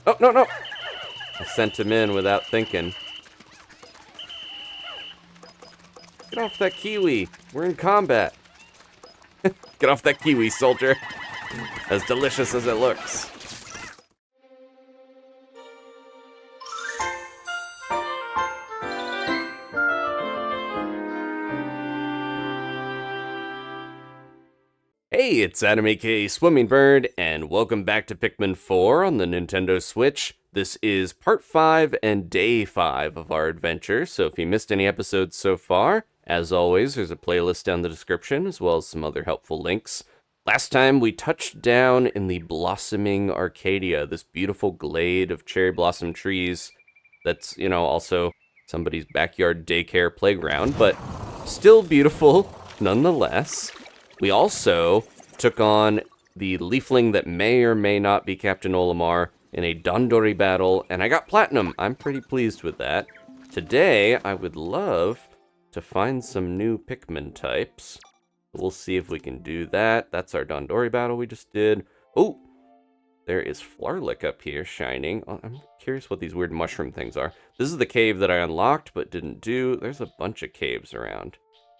Oh, no, no! I sent him in without thinking. Get off that kiwi. We're in combat. Get off that kiwi, soldier. As delicious as it looks. Hey, it's Adam aka Swimmingbird, and welcome back to Pikmin 4 on the Nintendo Switch. This is part 5 and day 5 of our adventure, so if you missed any episodes so far, as always, there's a playlist down the description, as well as some other helpful links. Last time, we touched down in the blossoming Arcadia, this beautiful glade of cherry blossom trees that's, also somebody's backyard daycare playground, but still beautiful nonetheless. We also took on the leafling that may or may not be Captain Olimar in a Dandori battle, and I got platinum. I'm pretty pleased with that. Today, I would love to find some new Pikmin types. We'll see if we can do that. That's our Dandori battle we just did. Oh, there is Flarlick up here shining. I'm curious what these weird mushroom things are. This is the cave that I unlocked but didn't do. There's a bunch of caves around.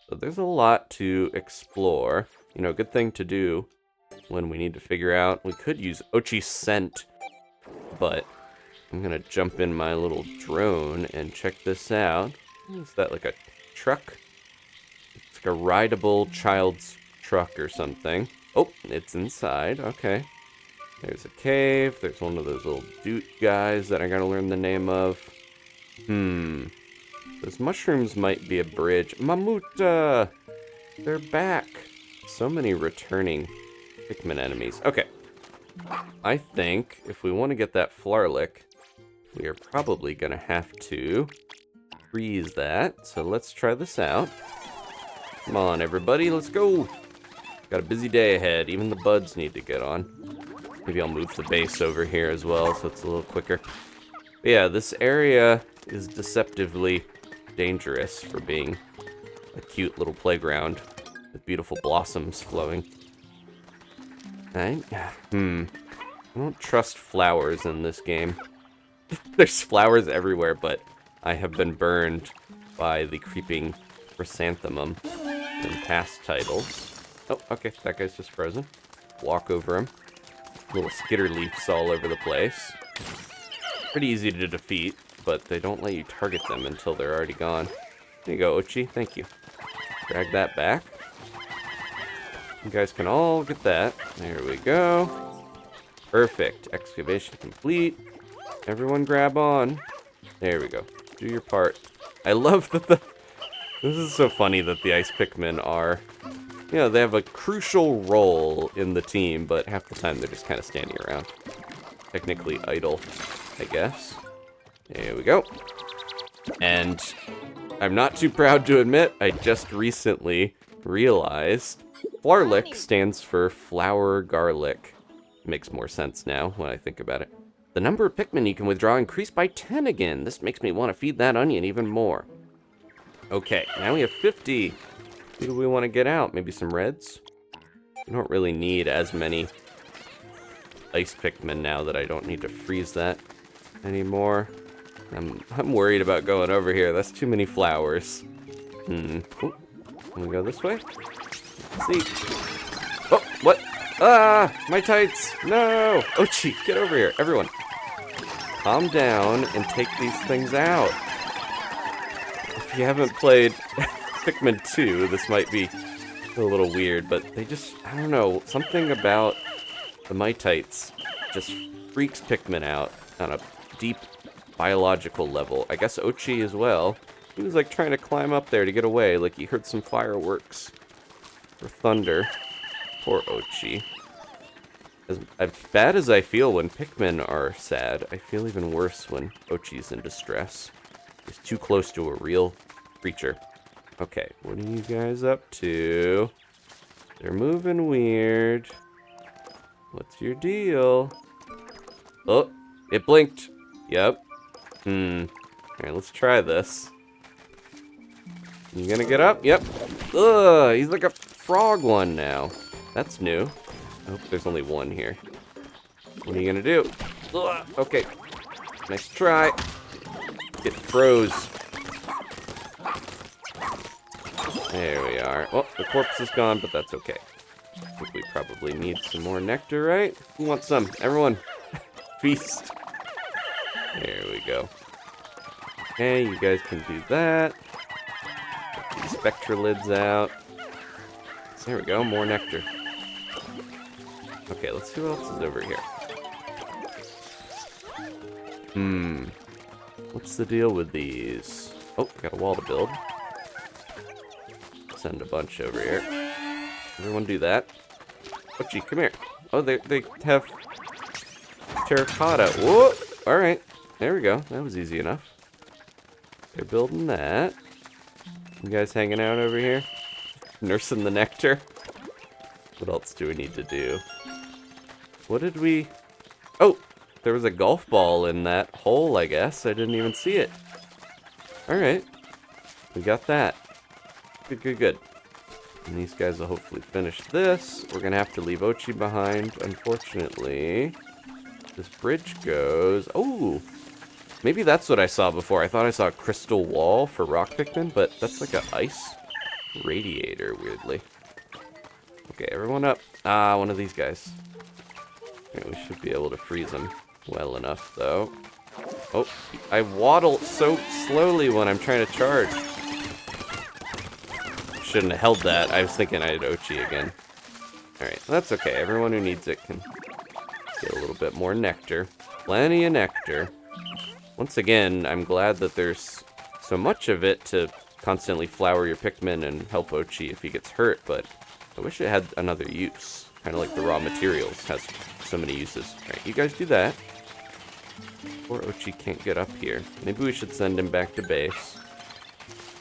So there's a lot to explore. Good thing to do when we need to figure out. We could use Oatchi scent, but I'm going to jump in my little drone and check this out. Is that like a truck? It's like a rideable child's truck or something. Oh, it's inside. Okay. There's a cave. There's one of those little doot guys that I got to learn the name of. Those mushrooms might be a bridge. Mamuta! They're back. So many returning Pikmin enemies. Okay. I think if we want to get that Flarlick, we are probably going to have to freeze that. So let's try this out. Come on, everybody. Let's go. Got a busy day ahead. Even the buds need to get on. Maybe I'll move the base over here as well so it's a little quicker. But yeah, this area is deceptively dangerous for being a cute little playground with beautiful blossoms flowing. I don't trust flowers in this game. There's flowers everywhere, but I have been burned by the creeping chrysanthemum in past titles. Oh, okay, that guy's just frozen. Walk over him. Little skitter leaves all over the place. Pretty easy to defeat, but they don't let you target them until they're already gone. There you go, Oatchi. Thank you. Drag that back. You guys can all get that. There we go. Perfect. Excavation complete. Everyone grab on. There we go. Do your part. I love that this is so funny that the ice Pikmin are... they have a crucial role in the team, but half the time they're just kind of standing around. Technically idle, I guess. There we go. And I'm not too proud to admit, I just recently realized Flarlick stands for flower garlic. Makes more sense now when I think about it. The number of Pikmin you can withdraw increased by 10 again. This makes me want to feed that onion even more. Okay, now we have 50. Who do we want to get out? Maybe some reds? I don't really need as many ice Pikmin now that I don't need to freeze that anymore. I'm worried about going over here. That's too many flowers. Ooh, can we go this way? Let's see. Oh, what? Ah, my tights. No. Oatchi, get over here. Everyone, calm down and take these things out. If you haven't played Pikmin 2, this might be a little weird, but they just, I don't know, something about the Mitites just freaks Pikmin out on a deep biological level. I guess Oatchi as well. He was like trying to climb up there to get away, like he heard some fireworks or thunder. Poor Oatchi. As bad as I feel when Pikmin are sad, I feel even worse when Oatchi's in distress. He's too close to a real creature. Okay, what are you guys up to? They're moving weird. What's your deal? Oh, it blinked. Yep. Alright, let's try this. You gonna get up? Yep. Ugh, he's like a frog one now. That's new. I hope there's only one here. What are you gonna do? Ugh, okay. Nice try. Get froze. There we are. Well, the corpse is gone, but that's okay. I think we probably need some more nectar, right? Who wants some? Everyone, feast. There we go. Okay, you guys can do that. Get these spectra lids out. There we go, more nectar. Okay, let's see what else is over here. What's the deal with these? Oh, got a wall to build. Send a bunch over here. Everyone do that. Oatchi, come here. Oh, they have terracotta. Whoa! Alright, there we go. That was easy enough. They're building that. You guys hanging out over here? Nursing the nectar? What else do we need to do? What did we... Oh! There was a golf ball in that hole, I guess. I didn't even see it. Alright. We got that. Good, good, good. And these guys will hopefully finish this. We're gonna have to leave Oatchi behind, unfortunately. This bridge goes... Oh! Maybe that's what I saw before. I thought I saw a crystal wall for rock Pikmin, but that's like an ice radiator, weirdly. Okay, everyone up. Ah, one of these guys. Okay, we should be able to freeze him well enough, though. Oh, I waddle so slowly when I'm trying to charge. Shouldn't have held that. I was thinking I had Oatchi again. Alright, that's okay. Everyone who needs it can get a little bit more nectar. Plenty of nectar. Once again, I'm glad that there's so much of it to constantly flower your Pikmin and help Oatchi if he gets hurt, but I wish it had another use. Kind of like the raw materials has so many uses. Alright, you guys do that. Poor Oatchi can't get up here. Maybe we should send him back to base.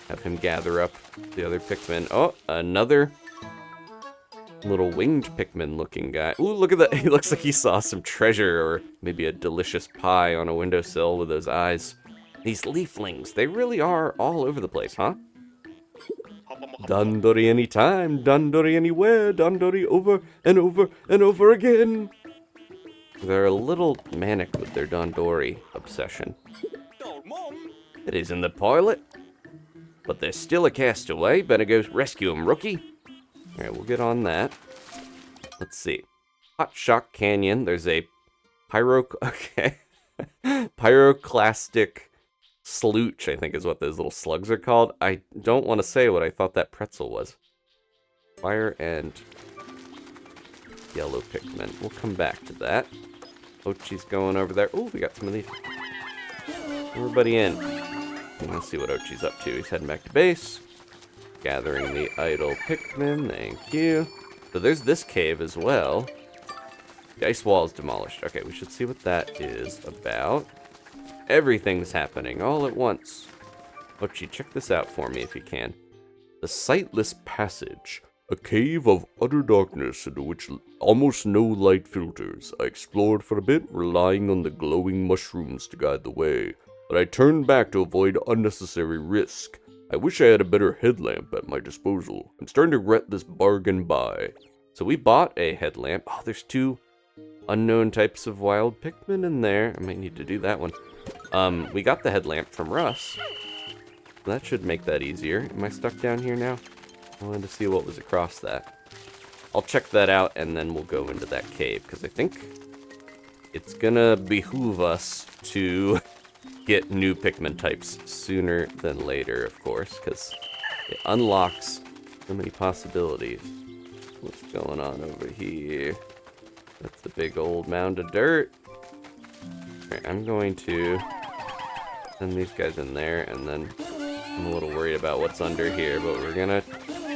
Have him gather up the other Pikmin. Oh, another little winged Pikmin looking guy. Ooh, look at that. He looks like he saw some treasure or maybe a delicious pie on a windowsill with those eyes. These leaflings, they really are all over the place, huh? Dandori anytime, Dandori anywhere, Dandori over and over and over again. They're a little manic with their Dandori obsession. It is in the pilot, but there's still a castaway. Better go rescue him, rookie. Alright, we'll get on that. Let's see. Hot Shock Canyon. There's a pyroclastic slooch, I think is what those little slugs are called. I don't want to say what I thought that pretzel was. Fire and yellow Pikmin. We'll come back to that. Oatchi's going over there. Oh, we got some of these. Everybody in. Let's see what Oatchi's up to. He's heading back to base. Gathering the idle Pikmin. Thank you. So there's this cave as well. The ice wall is demolished. Okay, we should see what that is about. Everything's happening all at once. Oatchi, check this out for me if you can. The Sightless Passage. A cave of utter darkness into which almost no light filters. I explored for a bit, relying on the glowing mushrooms to guide the way. But I turned back to avoid unnecessary risk. I wish I had a better headlamp at my disposal. I'm starting to regret this bargain buy. So we bought a headlamp. Oh, there's two unknown types of wild Pikmin in there. I might need to do that one. We got the headlamp from Russ. That should make that easier. Am I stuck down here now? I wanted to see what was across that. I'll check that out and then we'll go into that cave, because I think it's gonna behoove us to get new Pikmin types sooner than later, of course, because it unlocks so many possibilities. What's going on over here? That's the big old mound of dirt. Alright, I'm going to send these guys in there, and then I'm a little worried about what's under here, but we're gonna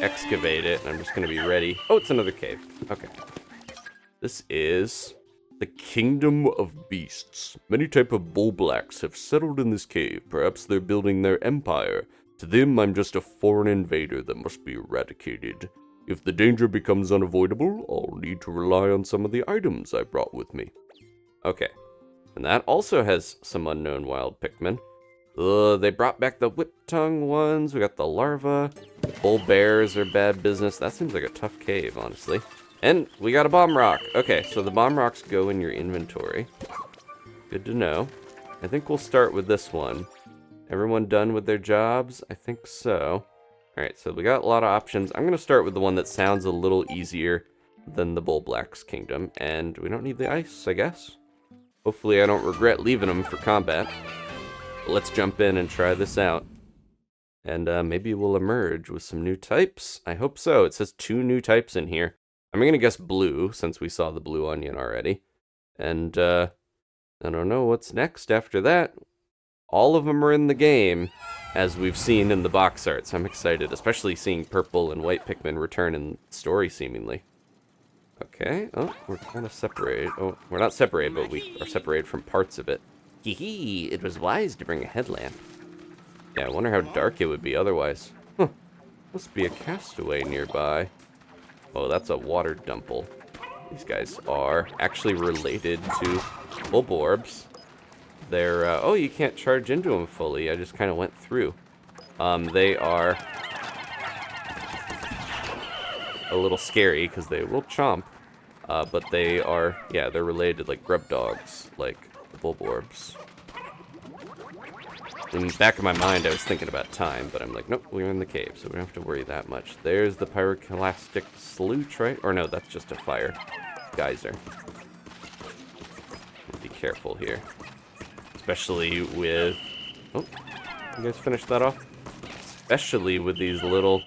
excavate it, and I'm just gonna be ready. Oh, it's another cave. Okay. This is the Kingdom of Beasts. Many type of bullblacks have settled in this cave. Perhaps they're building their empire. To them, I'm just a foreign invader that must be eradicated. If the danger becomes unavoidable, I'll need to rely on some of the items I brought with me. Okay. And that also has some unknown wild Pikmin. They brought back the whip-tongue ones. We got the larva. Bull bears are bad business. That seems like a tough cave, honestly. And we got a bomb rock. Okay, so the bomb rocks go in your inventory. Good to know. I think we'll start with this one. Everyone done with their jobs? I think so. Alright, so we got a lot of options. I'm going to start with the one that sounds a little easier than the Bull Black's Kingdom. And we don't need the ice, I guess. Hopefully I don't regret leaving them for combat. But let's jump in and try this out. And maybe we'll emerge with some new types. I hope so. It says 2 new types in here. I'm going to guess blue, since we saw the blue onion already. And I don't know what's next after that. All of them are in the game, as we've seen in the box art. So I'm excited, especially seeing purple and white Pikmin return in story, seemingly. Okay. Oh, we're kind of separated. Oh, we're not separated, but we are separated from parts of it. Hee hee, it was wise to bring a headlamp. Yeah, I wonder how dark it would be otherwise. Huh. Must be a castaway nearby. Oh, that's a water dumple. These guys are actually related to Bulborbs. They're, oh, you can't charge into them fully. I just kind of went through. They are a little scary because they will chomp. But they are, yeah, they're related like grub dogs, like the Bulborbs. In the back of my mind, I was thinking about time, but I'm like, nope, we're in the cave, so we don't have to worry that much. There's the pyroclastic slough, right? Or no, that's just a fire geyser. Be careful here. Especially with... Oh, you guys finished that off? Especially with these little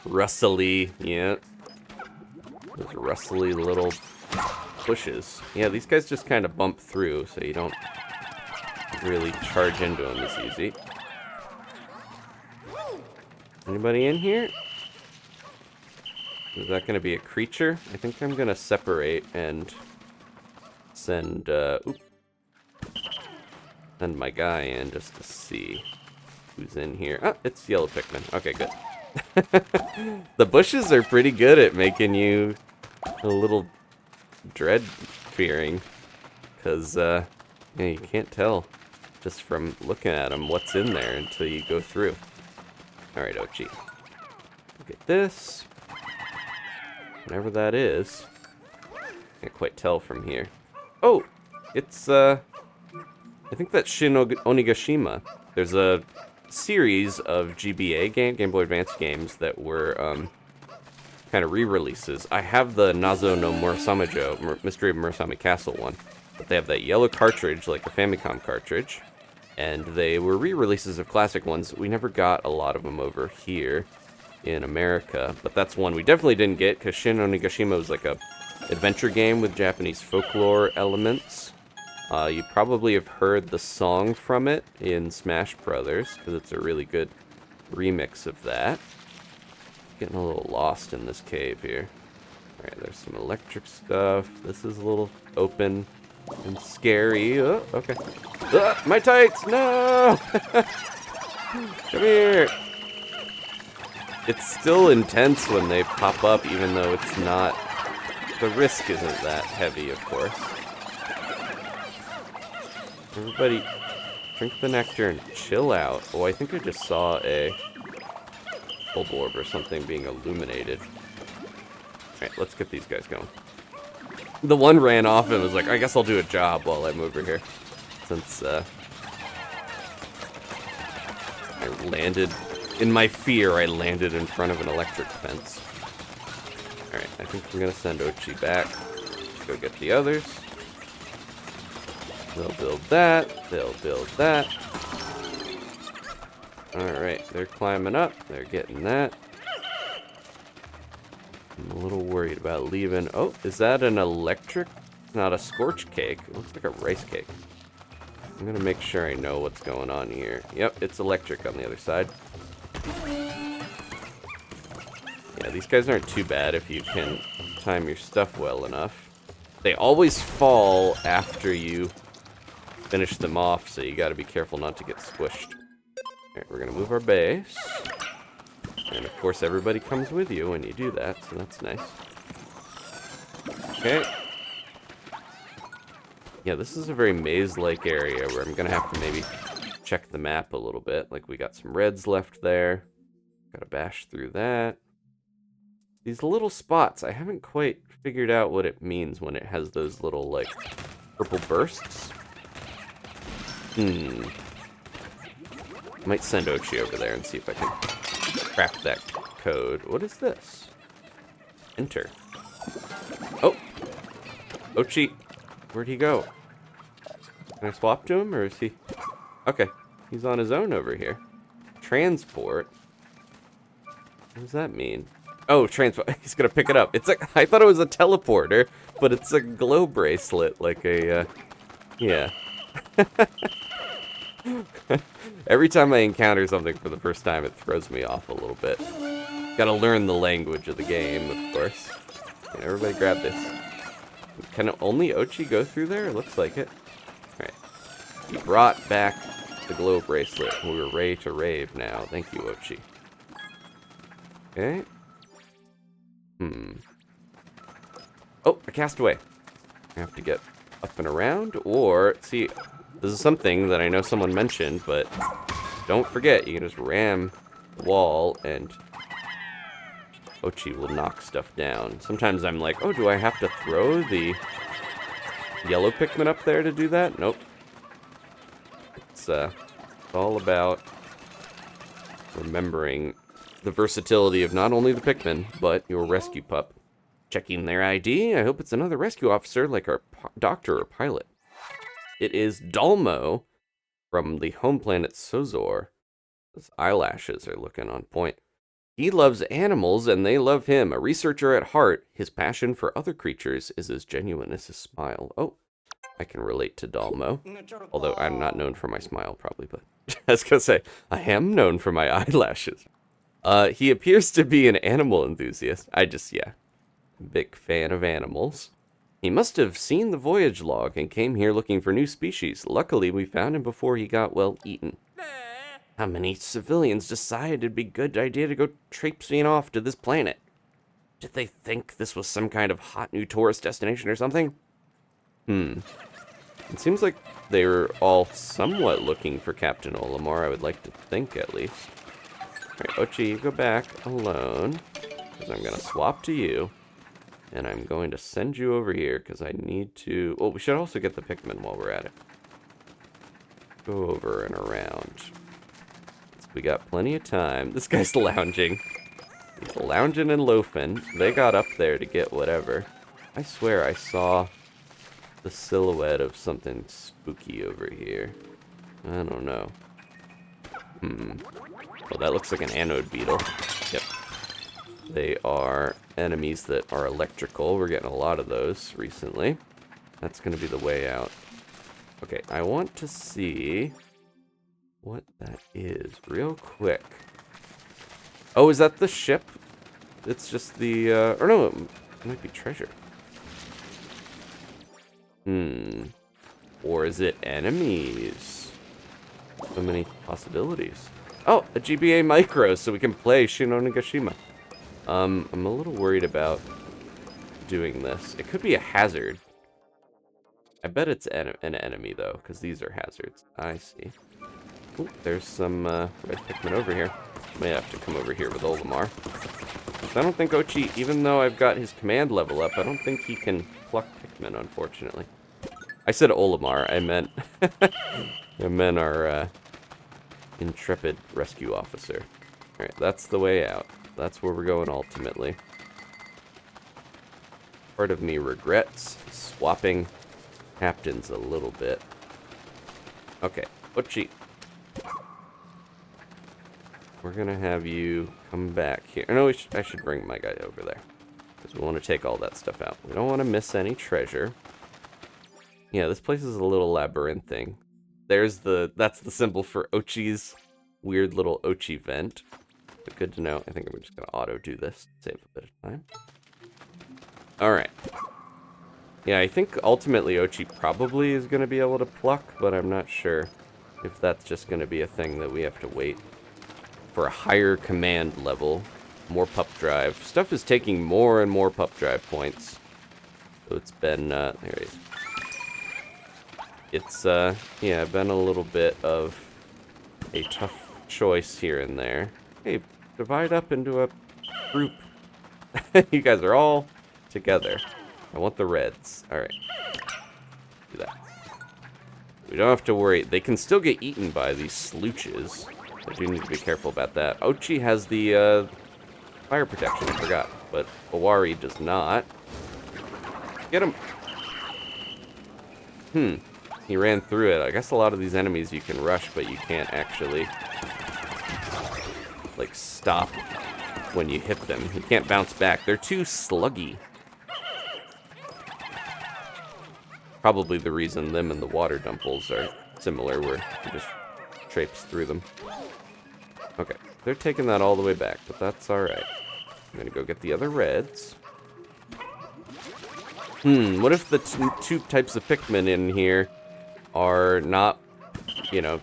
rustly, yeah, those rustly little bushes. Yeah, these guys just kind of bump through, so you don't really charge into them as easy. Anybody in here? Is that going to be a creature? I think I'm going to separate and send, send my guy in just to see who's in here. Oh, it's yellow Pikmin. Okay, good. The bushes are pretty good at making you a little dread-fearing. Because, yeah, you can't tell just from looking at them what's in there until you go through. Alright, Oatchi. Look at this. Whatever that is. Can't quite tell from here. Oh! It's, I think that's Shin Onigashima. There's a series of GBA Game Boy Advance games that were, kind of re-releases. I have the Nazo no Murasame Mystery of Murasame Castle one. But they have that yellow cartridge, like the Famicom cartridge. And they were re-releases of classic ones. We never got a lot of them over here in America. But that's one we definitely didn't get, because Shin Onigashima was like a adventure game with Japanese folklore elements. You probably have heard the song from it in Smash Brothers, because it's a really good remix of that. Getting a little lost in this cave here. Alright, there's some electric stuff. This is a little open and scary. Oh, okay. My tights! No! Come here! It's still intense when they pop up, even though it's not... The risk isn't that heavy, of course. Everybody, drink the nectar and chill out. Oh, I think I just saw a Bulborb or something being illuminated. Alright, let's get these guys going. The one ran off and was like, I guess I'll do a job while I'm over here. Since, I landed... In my fear, I landed in front of an electric fence. Alright, I think I'm gonna send Oatchi back. Go get the others. They'll build that. They'll build that. Alright, they're climbing up. They're getting that. I'm a little worried about leaving. Oh, is that an electric? Not a scorch cake. It looks like a rice cake. I'm gonna make sure I know what's going on here. Yep, it's electric on the other side. Yeah, these guys aren't too bad if you can time your stuff well enough. They always fall after you finish them off, so you gotta be careful not to get squished. Alright, we're gonna move our base. And of course everybody comes with you when you do that, so that's nice. Okay. Yeah, this is a very maze-like area where I'm gonna have to maybe check the map a little bit. Like, we got some reds left there. Gotta bash through that. These little spots, I haven't quite figured out what it means when it has those little, like, purple bursts. Hmm. Might send Oatchi over there and see if I can crack that code. What is this? Enter. Oh! Oatchi, where'd he go? Can I swap to him, or is he... Okay, he's on his own over here. Transport? What does that mean? Oh, transport. He's gonna pick it up. It's like, I thought it was a teleporter, but it's a glow bracelet, like a, yeah. Every time I encounter something for the first time, it throws me off a little bit. Gotta learn the language of the game, of course. Okay, everybody grab this. Can only Oatchi go through there? It looks like it. Alright. You brought back the glow bracelet. We're ready to rave now. Thank you, Oatchi. Okay. Oh, a castaway. I have to get up and around, or... See, this is something that I know someone mentioned, but don't forget, you can just ram the wall, and Oatchi will knock stuff down. Sometimes I'm like, oh, do I have to throw the yellow Pikmin up there to do that? Nope. It's all about remembering the versatility of not only the Pikmin, but your rescue pup. Checking their ID. I hope it's another rescue officer like our doctor or pilot. It is Dalmo from the home planet Sozor. His eyelashes are looking on point. He loves animals and they love him. A researcher at heart, his passion for other creatures is as genuine as his smile. Oh, I can relate to Dalmo. Although I'm not known for my smile probably, but I was gonna say, I am known for my eyelashes. He appears to be an animal enthusiast. Yeah, big fan of animals. He must have seen the voyage log and came here looking for new species. Luckily, we found him before he got, well, eaten. How many civilians decided it'd be a good idea to go traipsing off to this planet? Did they think this was some kind of hot new tourist destination or something? It seems like they were all somewhat looking for Captain Olimar, I would like to think at least. Alright, Oatchi, you go back alone, because I'm going to swap to you. And I'm going to send you over here, because I need to... Well, we should also get the Pikmin while we're at it. Go over and around. We got plenty of time. This guy's lounging. He's lounging and loafing. They got up there to get whatever. I swear I saw the silhouette of something spooky over here. I don't know. Well, that looks like an anode beetle. Yep. They are enemies that are electrical. We're getting a lot of those recently. That's going to be the way out. Okay, I want to see what that is real quick. Oh, is that the ship? It's just the, or no, it might be treasure. Or is it enemies? So many possibilities. Oh, a GBA micro, so we can play Shin Onigashima. I'm a little worried about doing this. It could be a hazard. I bet it's an enemy, though, because these are hazards. I see. Ooh, there's some red Pikmin over here. May have to come over here with Olimar. I don't think Oatchi, even though I've got his command level up, I don't think he can pluck Pikmin, unfortunately. I said Olimar, I meant... I meant our intrepid rescue officer. Alright, that's the way out. That's where we're going ultimately. Part of me regrets swapping captains a little bit. Okay, Oatchi. We're gonna have you come back here. No, I should bring my guy over there. Because we want to take all that stuff out. We don't want to miss any treasure. Yeah, this place is a little labyrinthine. That's the symbol for Oatchi's weird little Oatchi vent. But good to know. I think I'm just gonna auto do this. Save a bit of time. Alright. Yeah, I think ultimately Oatchi probably is gonna be able to pluck, but I'm not sure if that's just gonna be a thing that we have to wait for a higher command level. More pup drive. Stuff is taking more and more pup drive points. So it's been, there it is. It's, yeah, been a little bit of a tough choice here and there. Hey, divide up into a group. You guys are all together. I want the reds. Alright. Do that. We don't have to worry. They can still get eaten by these slooches. I do need to be careful about that. Oatchi has the fire protection, I forgot. But Owari does not. Get him! He ran through it. I guess a lot of these enemies you can rush, but you can't actually, like, stop when you hit them. You can't bounce back. They're too sluggy. Probably the reason them and the water dumples are similar, where you just traipse through them. Okay, they're taking that all the way back, but that's alright. I'm gonna go get the other reds. What if the two types of Pikmin in here are not, you know,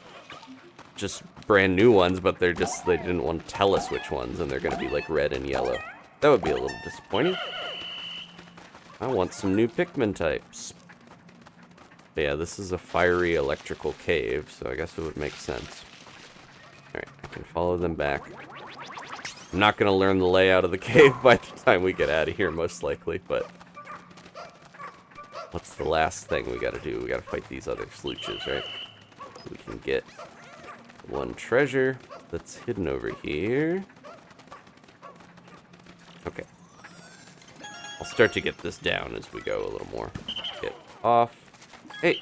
just brand new ones, but they didn't want to tell us which ones, and they're gonna be like red and yellow. That would be a little disappointing. I want some new Pikmin types. But yeah, this is a fiery electrical cave, so I guess it would make sense. Alright, I can follow them back. I'm not gonna learn the layout of the cave by the time we get out of here, most likely, but what's the last thing we gotta do? We gotta fight these other slooches, right? We can get one treasure that's hidden over here. Okay. I'll start to get this down as we go a little more. Get off. Hey!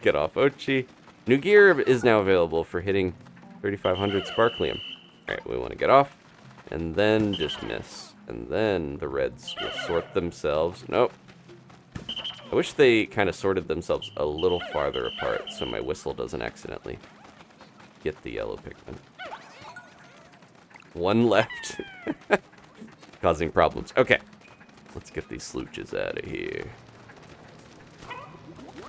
Get off, Oatchi. New gear is now available for hitting 3500 Sparklium. Alright, we want to get off, and then just miss. And then the reds will sort themselves. Nope. I wish they kind of sorted themselves a little farther apart so my whistle doesn't accidentally get the yellow Pikmin. One left. Causing problems. Okay. Let's get these slooches out of here.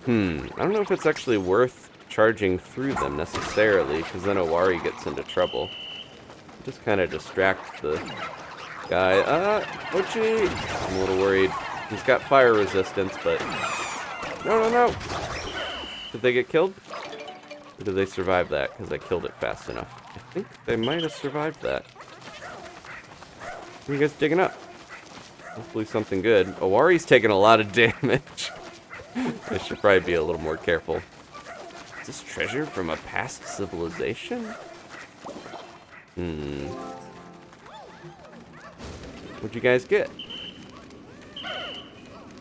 I don't know if it's actually worth charging through them necessarily, because then Owari gets into trouble. Just kind of distract the guy. Oatchi! I'm a little worried. He's got fire resistance, but... No! Did they get killed? Or did they survive that? Because I killed it fast enough. I think they might have survived that. What are you guys digging up? Hopefully something good. Owari's taking a lot of damage. I should probably be a little more careful. Is this treasure from a past civilization? What'd you guys get?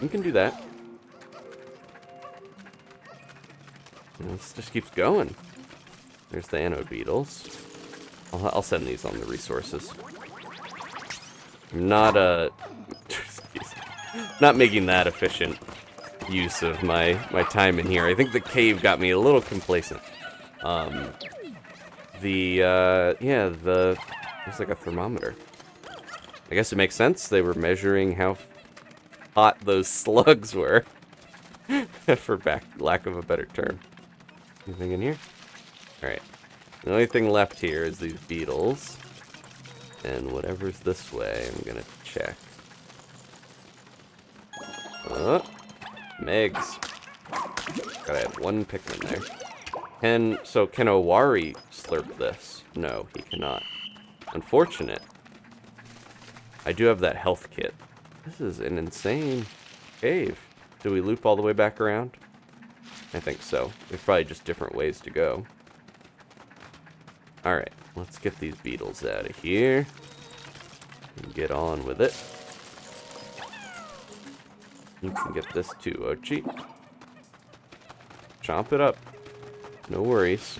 You can do that. This just keeps going. There's the anode beetles. I'll send these on the resources. I'm not not making that efficient use of my time in here. I think the cave got me a little complacent. It's like a thermometer. I guess it makes sense. They were measuring how hot those slugs were. For lack of a better term. Anything in here? Alright. The only thing left here is these beetles. And whatever's this way, I'm gonna check. Megs. Gotta add one Pikmin there. Can Owari slurp this? No, he cannot. Unfortunate. I do have that health kit. This is an insane cave. Do we loop all the way back around? I think so. There's probably just different ways to go. Alright, let's get these beetles out of here. And get on with it. You can get this too, Oatchi. Chomp it up. No worries.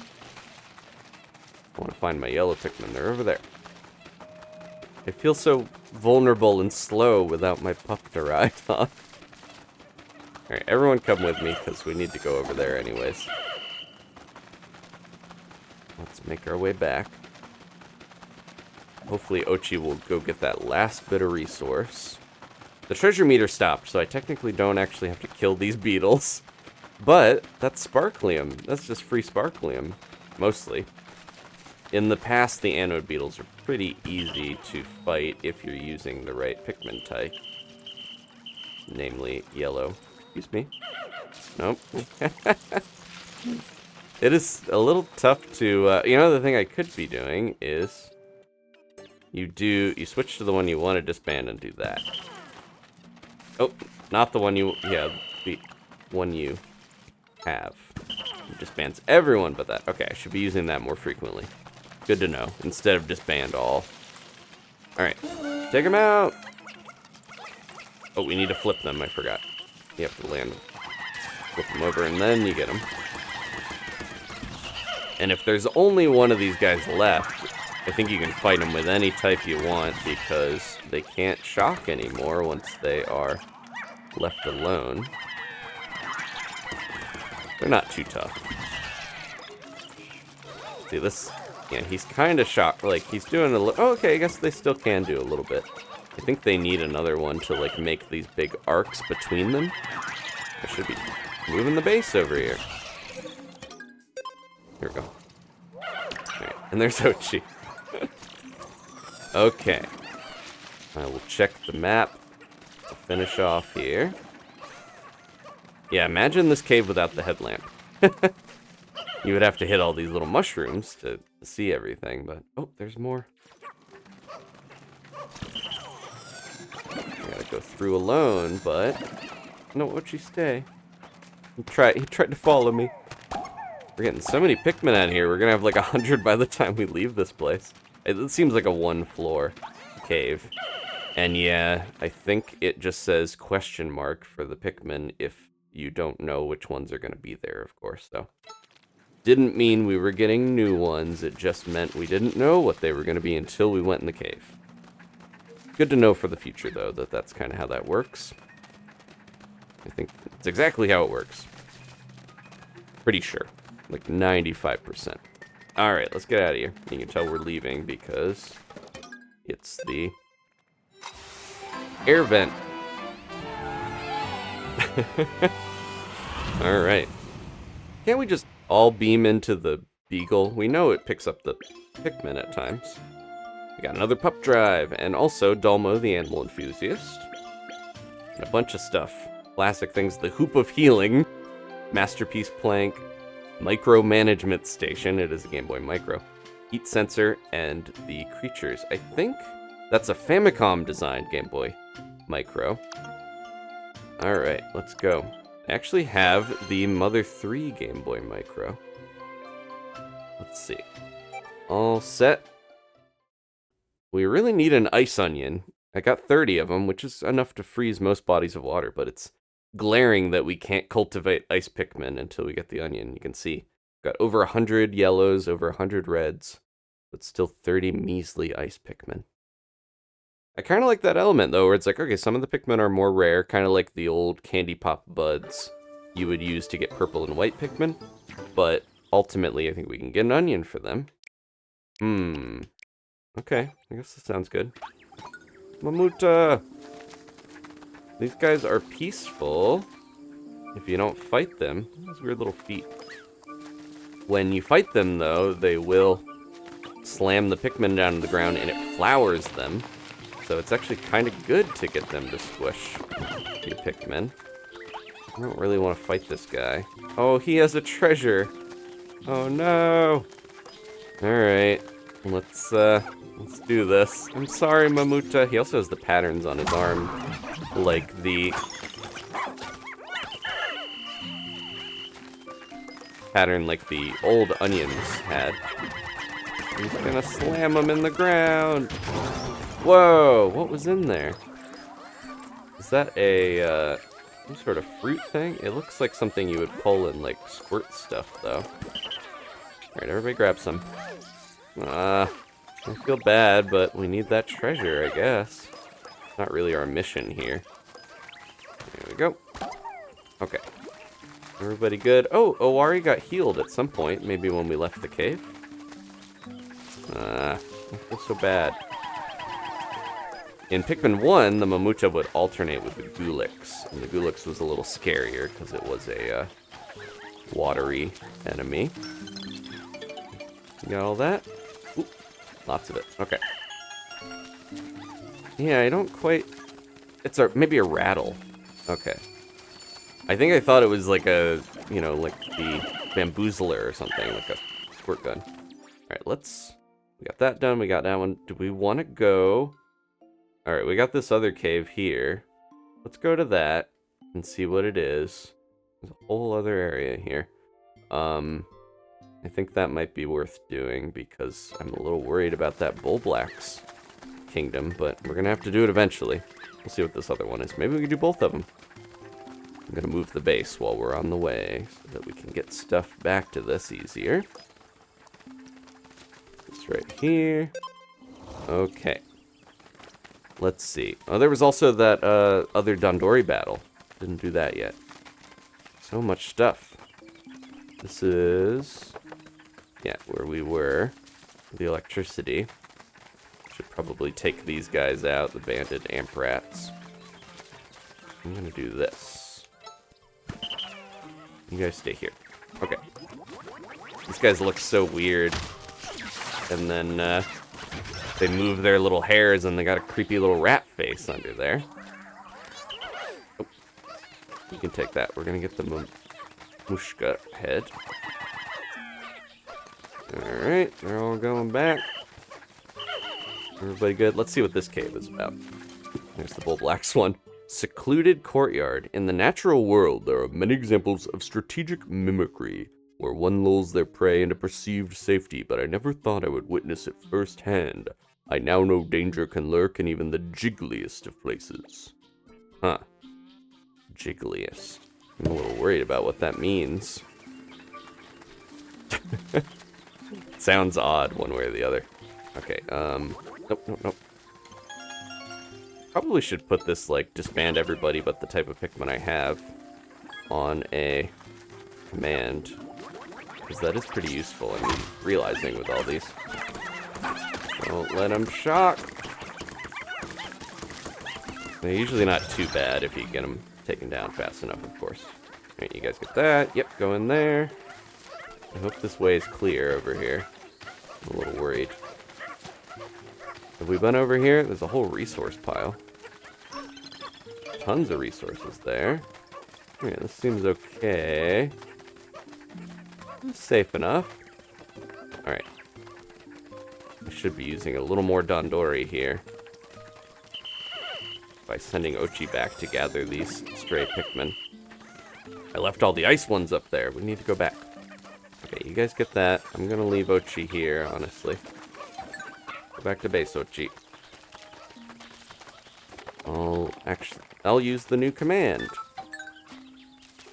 I want to find my yellow Pikmin. They're over there. I feel so vulnerable and slow without my pup to ride on. Alright, everyone come with me, because we need to go over there anyways. Let's make our way back. Hopefully Oatchi will go get that last bit of resource. The treasure meter stopped, so I technically don't actually have to kill these beetles. But that's Sparklium. That's just free Sparklium, mostly. In the past, the anode beetles are pretty easy to fight if you're using the right Pikmin type. Namely, yellow. Excuse me. Nope. It is a little tough to... you know, the thing I could be doing is... You switch to the one you want to disband and do that. Oh, not the one you... Yeah, the one you have. It just bans everyone but that. Okay, I should be using that more frequently. Good to know, instead of just banned all. Alright, take them out! Oh, we need to flip them, I forgot. You have to land, flip them over, and then you get them. And if there's only one of these guys left, I think you can fight them with any type you want, because they can't shock anymore once they are left alone. They're not too tough. See, this... Yeah, he's kind of shocked. Like, he's doing a little... Oh, okay, I guess they still can do a little bit. I think they need another one to, like, make these big arcs between them. I should be moving the base over here. Here we go. Alright, and there's Oatchi. Okay. I will check the map to finish off here. Yeah, imagine this cave without the headlamp. You would have to hit all these little mushrooms to see everything, but... Oh, there's more. I gotta go through alone, but... No, Oatchi, stay. He tried to follow me. We're getting so many Pikmin out here, we're gonna have like 100 by the time we leave this place. It seems like a one-floor cave. And yeah, I think it just says question mark for the Pikmin if you don't know which ones are gonna be there, of course, so... Didn't mean we were getting new ones, it just meant we didn't know what they were going to be until we went in the cave. Good to know for the future, though, that that's kind of how that works. I think it's exactly how it works. Pretty sure. Like 95%. Alright, let's get out of here. You can tell we're leaving because it's the air vent. Alright. Can't we just all beam into the beagle? We know it picks up the Pikmin at times. We got another pup drive, and also Dalmo the animal enthusiast. And a bunch of stuff. Classic things, the Hoop of Healing, Masterpiece Plank, Micromanagement Station, it is a Game Boy Micro, Heat Sensor, and the Creatures. I think that's a Famicom designed Game Boy Micro. Alright, let's go. I actually have the Mother 3 Game Boy Micro. Let's see. All set. We really need an ice onion. I got 30 of them, which is enough to freeze most bodies of water, but it's glaring that we can't cultivate ice Pikmin until we get the onion. You can see, got over 100 yellows, over 100 reds, but still 30 measly ice Pikmin. I kind of like that element, though, where it's like, okay, some of the Pikmin are more rare, kind of like the old Candy Pop buds you would use to get purple and white Pikmin, but ultimately, I think we can get an onion for them. Okay, I guess that sounds good. Mamuta! These guys are peaceful if you don't fight them. Those weird little feet. When you fight them, though, they will slam the Pikmin down to the ground and it flowers them. So it's actually kind of good to get them to squish the Pikmin. I don't really want to fight this guy. Oh, he has a treasure. Oh no. Alright. Let's do this. I'm sorry, Mamuta. He also has the patterns on his arm. Like the... pattern like the old onions had. He's gonna slam them in the ground. Whoa, what was in there? Is that a, some sort of fruit thing? It looks like something you would pull and, like, squirt stuff, though. Alright, everybody grab some. I feel bad, but we need that treasure, I guess. It's not really our mission here. There we go. Okay. Everybody good? Oh, Owari got healed at some point, maybe when we left the cave. I feel so bad. In Pikmin 1, the Mamuta would alternate with the Gulix, and the Gulix was a little scarier because it was a watery enemy. You got all that? Ooh, lots of it. Okay. Yeah, I don't quite... It's maybe a rattle. Okay. I think I thought it was like a, you know, like the bamboozler or something, like a squirt gun. Alright, we got that done, we got that one. Do we want to go... Alright, we got this other cave here. Let's go to that and see what it is. There's a whole other area here. I think that might be worth doing because I'm a little worried about that Bull Black's kingdom, but we're gonna have to do it eventually. We'll see what this other one is. Maybe we can do both of them. I'm gonna move the base while we're on the way so that we can get stuff back to this easier. This right here. Okay. Let's see. Oh, there was also that other Dandori battle. Didn't do that yet. So much stuff. This is... yeah, where we were. The electricity. Should probably take these guys out, the banded amp rats. I'm gonna do this. You guys stay here. Okay. These guys look so weird. And then, they move their little hairs and they got a creepy little rat face under there. Oh. You can take that. We're gonna get the Mushka head. Alright, they're all going back. Everybody good? Let's see what this cave is about. There's the Bull Black's one. Secluded courtyard. In the natural world, there are many examples of strategic mimicry, where one lulls their prey into perceived safety, but I never thought I would witness it firsthand. I now know danger can lurk in even the jiggliest of places. Huh. Jiggliest. I'm a little worried about what that means. Sounds odd one way or the other. Okay, nope. Probably should put this, like, disband everybody but the type of Pikmin I have on a command. Because that is pretty useful, I mean, realizing with all these. Don't let them shock. They're usually not too bad if you get them taken down fast enough, of course. Alright, you guys get that. Yep, go in there. I hope this way is clear over here. I'm a little worried. Have we been over here? There's a whole resource pile. Tons of resources there. Yeah, this seems okay. Safe enough. Alright. We should be using a little more Dandori here. By sending Oatchi back to gather these stray Pikmin. I left all the ice ones up there. We need to go back. Okay, you guys get that. I'm gonna leave Oatchi here, honestly. Go back to base, Oatchi. I'll use the new command.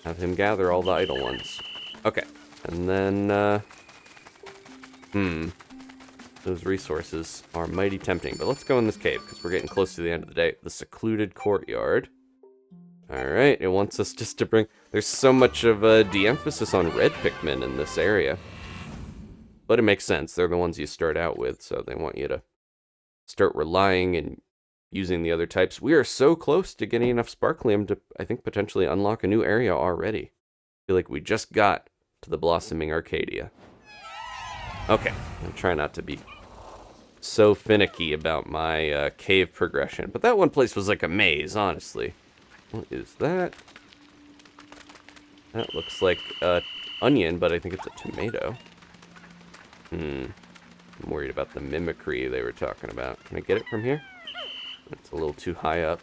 Have him gather all the idle ones. Okay, and then, those resources are mighty tempting, but let's go in this cave, because we're getting close to the end of the day. The secluded courtyard. Alright, it wants us just to bring... There's so much of a de-emphasis on red Pikmin in this area. But it makes sense. They're the ones you start out with, so they want you to start relying and using the other types. We are so close to getting enough Sparklium to, I think, potentially unlock a new area already. I feel like we just got to the Blossoming Arcadia. Okay, I'm trying not to be so finicky about my cave progression. But that one place was like a maze, honestly. What is that? That looks like an onion, but I think it's a tomato. I'm worried about the mimicry they were talking about. Can I get it from here? It's a little too high up.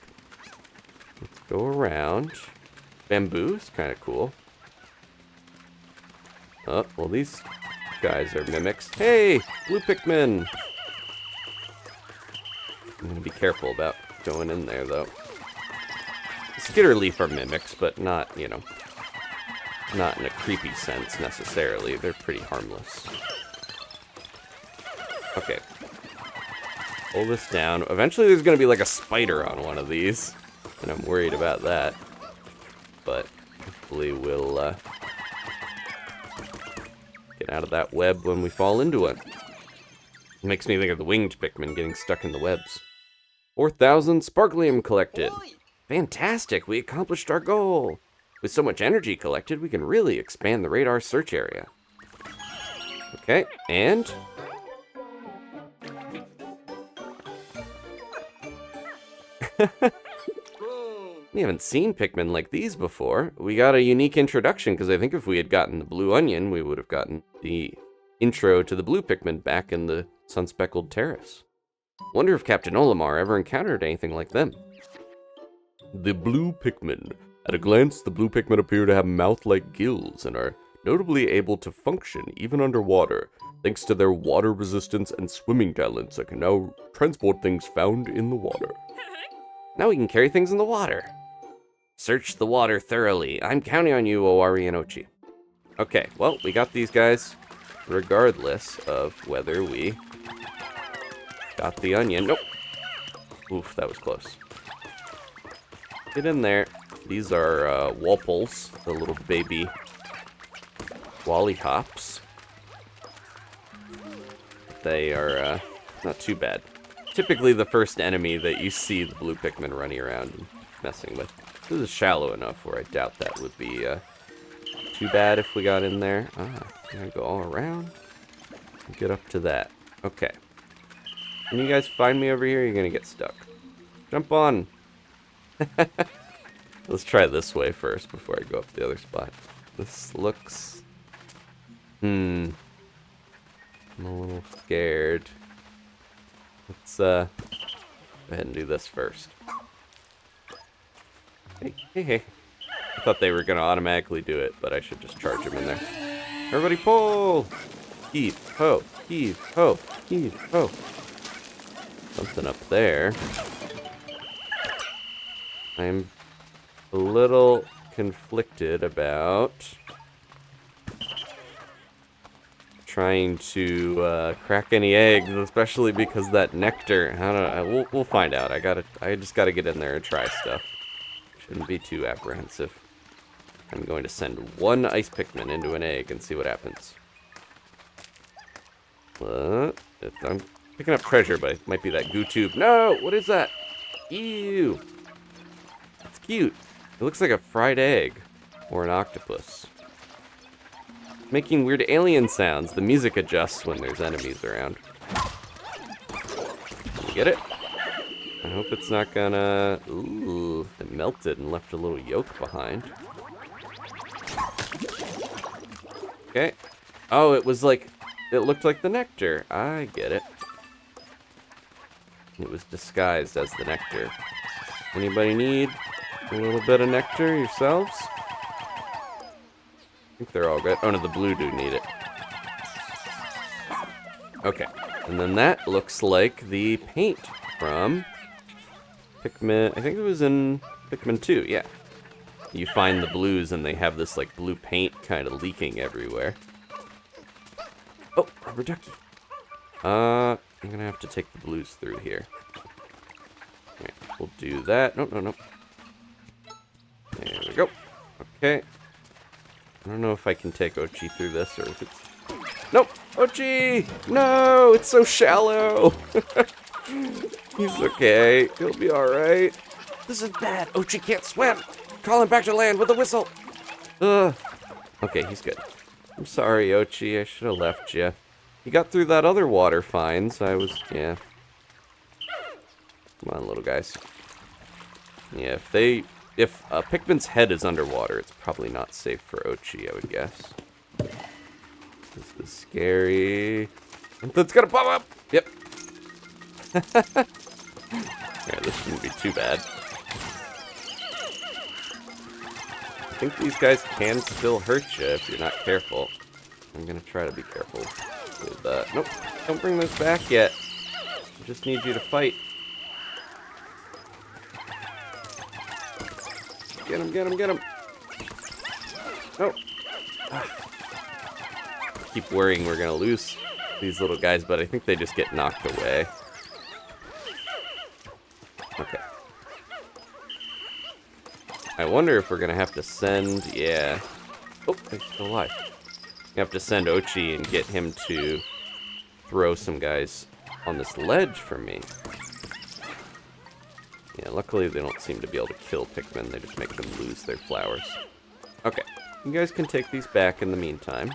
Let's go around. Bamboo is kind of cool. Oh, well, these guys are mimics. Hey, blue Pikmin! I'm gonna be careful about going in there, though. Skitterleaf are mimics, but not, you know, not in a creepy sense, necessarily. They're pretty harmless. Okay. Pull this down. Eventually there's gonna be like a spider on one of these, and I'm worried about that. But hopefully we'll get out of that web when we fall into it. It makes me think of the winged Pikmin getting stuck in the webs. 4,000 Sparklium collected. Fantastic, we accomplished our goal. With so much energy collected, we can really expand the radar search area. Okay, and... We haven't seen Pikmin like these before. We got a unique introduction, because I think if we had gotten the blue onion, we would have gotten the intro to the blue Pikmin back in the sun-speckled terrace. Wonder if Captain Olimar ever encountered anything like them. The blue Pikmin. At a glance, the blue Pikmin appear to have mouth-like gills and are notably able to function even underwater, thanks to their water resistance and swimming talents that can now transport things found in the water. Now we can carry things in the water. Search the water thoroughly. I'm counting on you, Owari and Oatchi. Okay, well, we got these guys regardless of whether we got the onion. Nope. Oof, that was close. Get in there. These are Walpoles, the little baby Wallyhops. They are not too bad. Typically the first enemy that you see the blue Pikmin running around and messing with. This is shallow enough where I doubt that would be too bad if we got in there. Gonna go all around and get up to that. Okay. Can you guys find me over here? You're gonna get stuck. Jump on. Let's try this way first before I go up the other spot. This looks... I'm a little scared. Let's go ahead and do this first. Hey. I thought they were going to automatically do it, but I should just charge them in there. Everybody pull! Heave, ho, heave, ho, heave, ho. Something up there. I'm a little conflicted about trying to crack any eggs, especially because that nectar. I don't know. We'll find out. I just gotta get in there and try stuff. Shouldn't be too apprehensive. I'm going to send one ice Pikmin into an egg and see what happens. I'm picking up treasure, but it might be that goo tube. No! What is that? Ew! It's cute. It looks like a fried egg. Or an octopus. Making weird alien sounds. The music adjusts when there's enemies around. You get it? I hope it's not gonna... Ooh, it melted and left a little yolk behind. Okay. Oh, it was like... It looked like the nectar. I get it. It was disguised as the nectar. Anybody need a little bit of nectar yourselves? I think they're all good. Oh no, the blue do need it. Okay. And then that looks like the paint from Pikmin. I think it was in Pikmin 2, yeah. You find the blues and they have this like blue paint kind of leaking everywhere. Oh, rubber ducky. I'm gonna have to take the blues through here. Alright, we'll do that. No. There we go. Okay. I don't know if I can take Oatchi through this or if it's... Nope! Oatchi! No! It's so shallow! He's okay. He'll be alright. This is bad. Oatchi can't swim! Call him back to land with a whistle! Ugh. Okay, he's good. I'm sorry, Oatchi. I should have left you. You got through that other water fine, so I was... Yeah. Come on, little guys. Yeah, if Pikmin's head is underwater, it's probably not safe for Oatchi, I would guess. This is scary. Something's gonna pop up! Yep. Yeah, this shouldn't be too bad. I think these guys can still hurt you if you're not careful. I'm gonna try to be careful with that. Nope, don't bring those back yet. I just need you to fight. Get him. Oh. Keep worrying we're gonna lose these little guys, but I think they just get knocked away. Okay. I wonder if we're gonna have to send... Yeah. Oh, he's still alive. You have to send Oatchi and get him to throw some guys on this ledge for me. Yeah, luckily they don't seem to be able to kill Pikmin. They just make them lose their flowers. Okay. You guys can take these back in the meantime.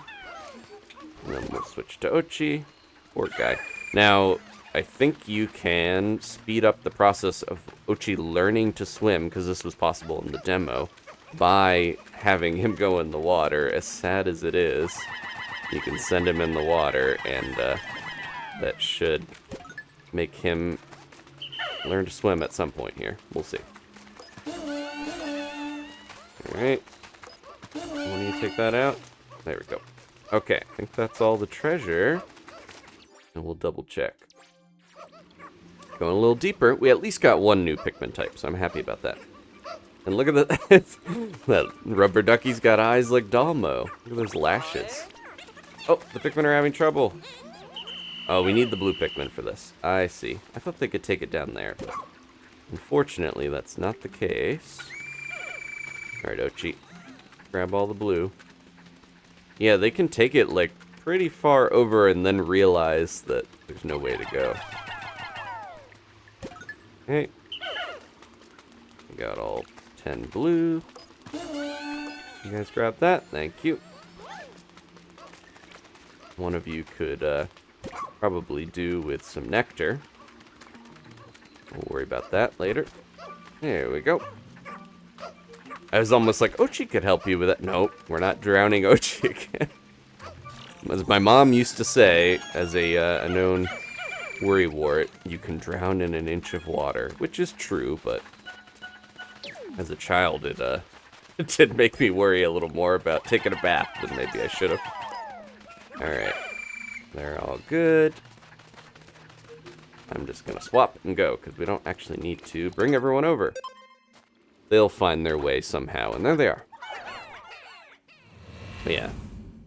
And then we'll switch to Oatchi. Poor guy. Now, I think you can speed up the process of Oatchi learning to swim, because this was possible in the demo, by having him go in the water. As sad as it is, you can send him in the water, and that should make him learn to swim at some point here. We'll see. Alright. When do you take that out? There we go. Okay, I think that's all the treasure. And we'll double check. Going a little deeper, we at least got one new Pikmin type, so I'm happy about that. And look at that. That rubber ducky's got eyes like Dalmo. Look at those lashes. Oh, the Pikmin are having trouble. Oh, we need the blue Pikmin for this. I see. I thought they could take it down there, but unfortunately, that's not the case. Alright, Oatchi. Grab all the blue. Yeah, they can take it, like, pretty far over and then realize that there's no way to go. Okay. We got all 10 blue. You guys grab that? Thank you. One of you could probably do with some nectar. We'll worry about that later. There we go. I was almost like, Oatchi could help you with that. Nope, we're not drowning Oatchi again. As my mom used to say, as a known worrywart, you can drown in an inch of water, which is true, but as a child, it did make me worry a little more about taking a bath than maybe I should have. Alright, they're all good. I'm just gonna swap and go, because we don't actually need to bring everyone over. They'll find their way somehow, and there they are. But yeah,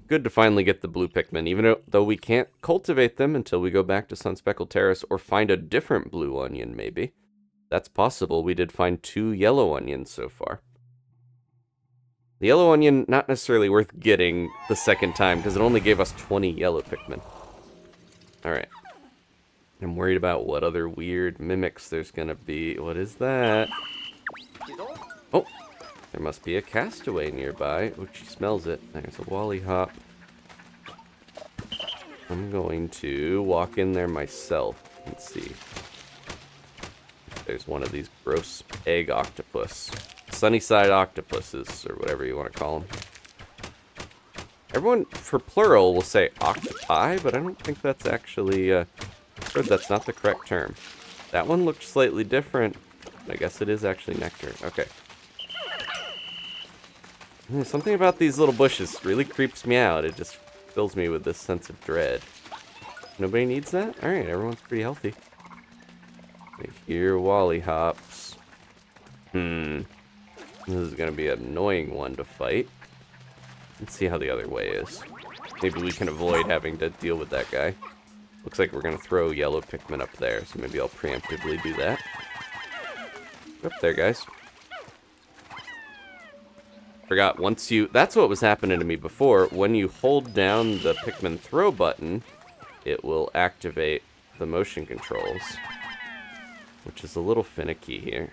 good to finally get the blue Pikmin, even though we can't cultivate them until we go back to Sunspeckled Terrace or find a different blue onion, maybe. That's possible. We did find 2 yellow onions so far. The yellow onion, not necessarily worth getting the second time, because it only gave us 20 yellow Pikmin. Alright. I'm worried about what other weird mimics there's gonna be. What is that? Oh, there must be a castaway nearby. Oh, she smells it. There's a Wally Hop. I'm going to walk in there myself and see. There's one of these gross egg octopus. Sunnyside octopuses, or whatever you want to call them. Everyone, for plural, will say octopi, but I don't think that's actually, that's not the correct term. That one looked slightly different. I guess it is actually nectar. Okay. Something about these little bushes really creeps me out. It just fills me with this sense of dread. Nobody needs that? Alright, everyone's pretty healthy. I hear Wally Hops. This is going to be an annoying one to fight. Let's see how the other way is. Maybe we can avoid having to deal with that guy. Looks like we're going to throw yellow Pikmin up there, so maybe I'll preemptively do that. Up there, guys. Forgot, once you... That's what was happening to me before. When you hold down the Pikmin throw button, it will activate the motion controls, which is a little finicky here.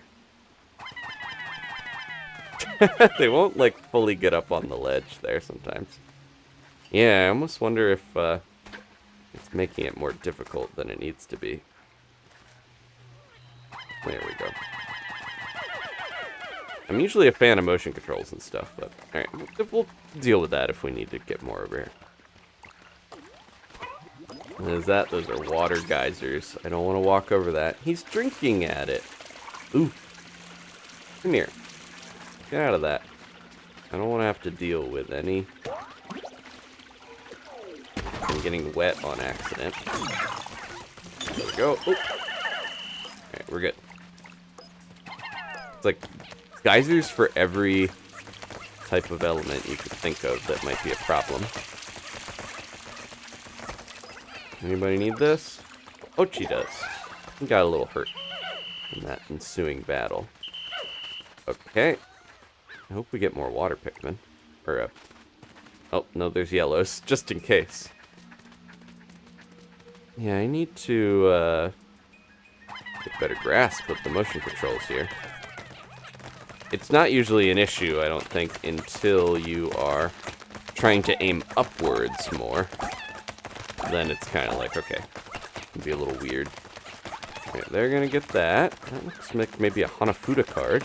They won't, like, fully get up on the ledge there sometimes. Yeah, I almost wonder if it's making it more difficult than it needs to be. There we go. I'm usually a fan of motion controls and stuff, but alright, we'll deal with that if we need to get more over here. What is that? Those are water geysers. I don't want to walk over that. He's drinking at it. Ooh. Come here. Get out of that. I don't want to have to deal with any... I'm getting wet on accident. There we go. Alright, we're good. It's like geysers for every type of element you could think of that might be a problem. Anybody need this? Oatchi does. He got a little hurt in that ensuing battle. Okay. I hope we get more water Pikmin. Or, oh, no, there's yellows, just in case. Yeah, I need to, get better grasp of the motion controls here. It's not usually an issue, I don't think, until you are trying to aim upwards more. Then it's kind of like, okay, it can be a little weird. Okay, they're gonna get that. That looks like maybe a Hanafuda card,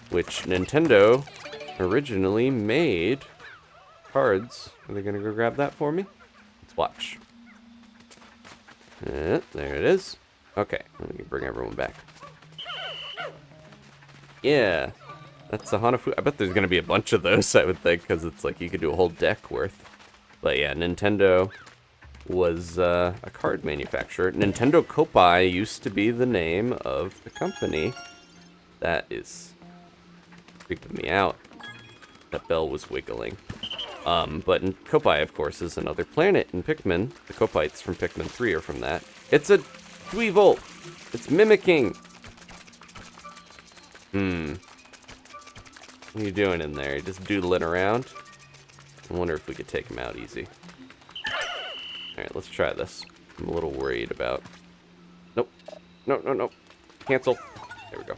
which Nintendo originally made cards. Are they gonna go grab that for me? Let's watch. There it is. Okay, let me bring everyone back. Yeah, that's a Hanafuda. I bet there's gonna be a bunch of those, I would think, because it's like you could do a whole deck worth. But yeah, Nintendo was a card manufacturer. Nintendo Kopai used to be the name of the company. That is creeping me out. That bell was wiggling. But Kopai, of course, is another planet in Pikmin. The Kopites from Pikmin 3 are from that. It's a Dweevil! It's mimicking! What are you doing in there? You just doodling around? I wonder if we could take him out easy. Alright, let's try this. I'm a little worried about... Nope. No. Cancel. There we go.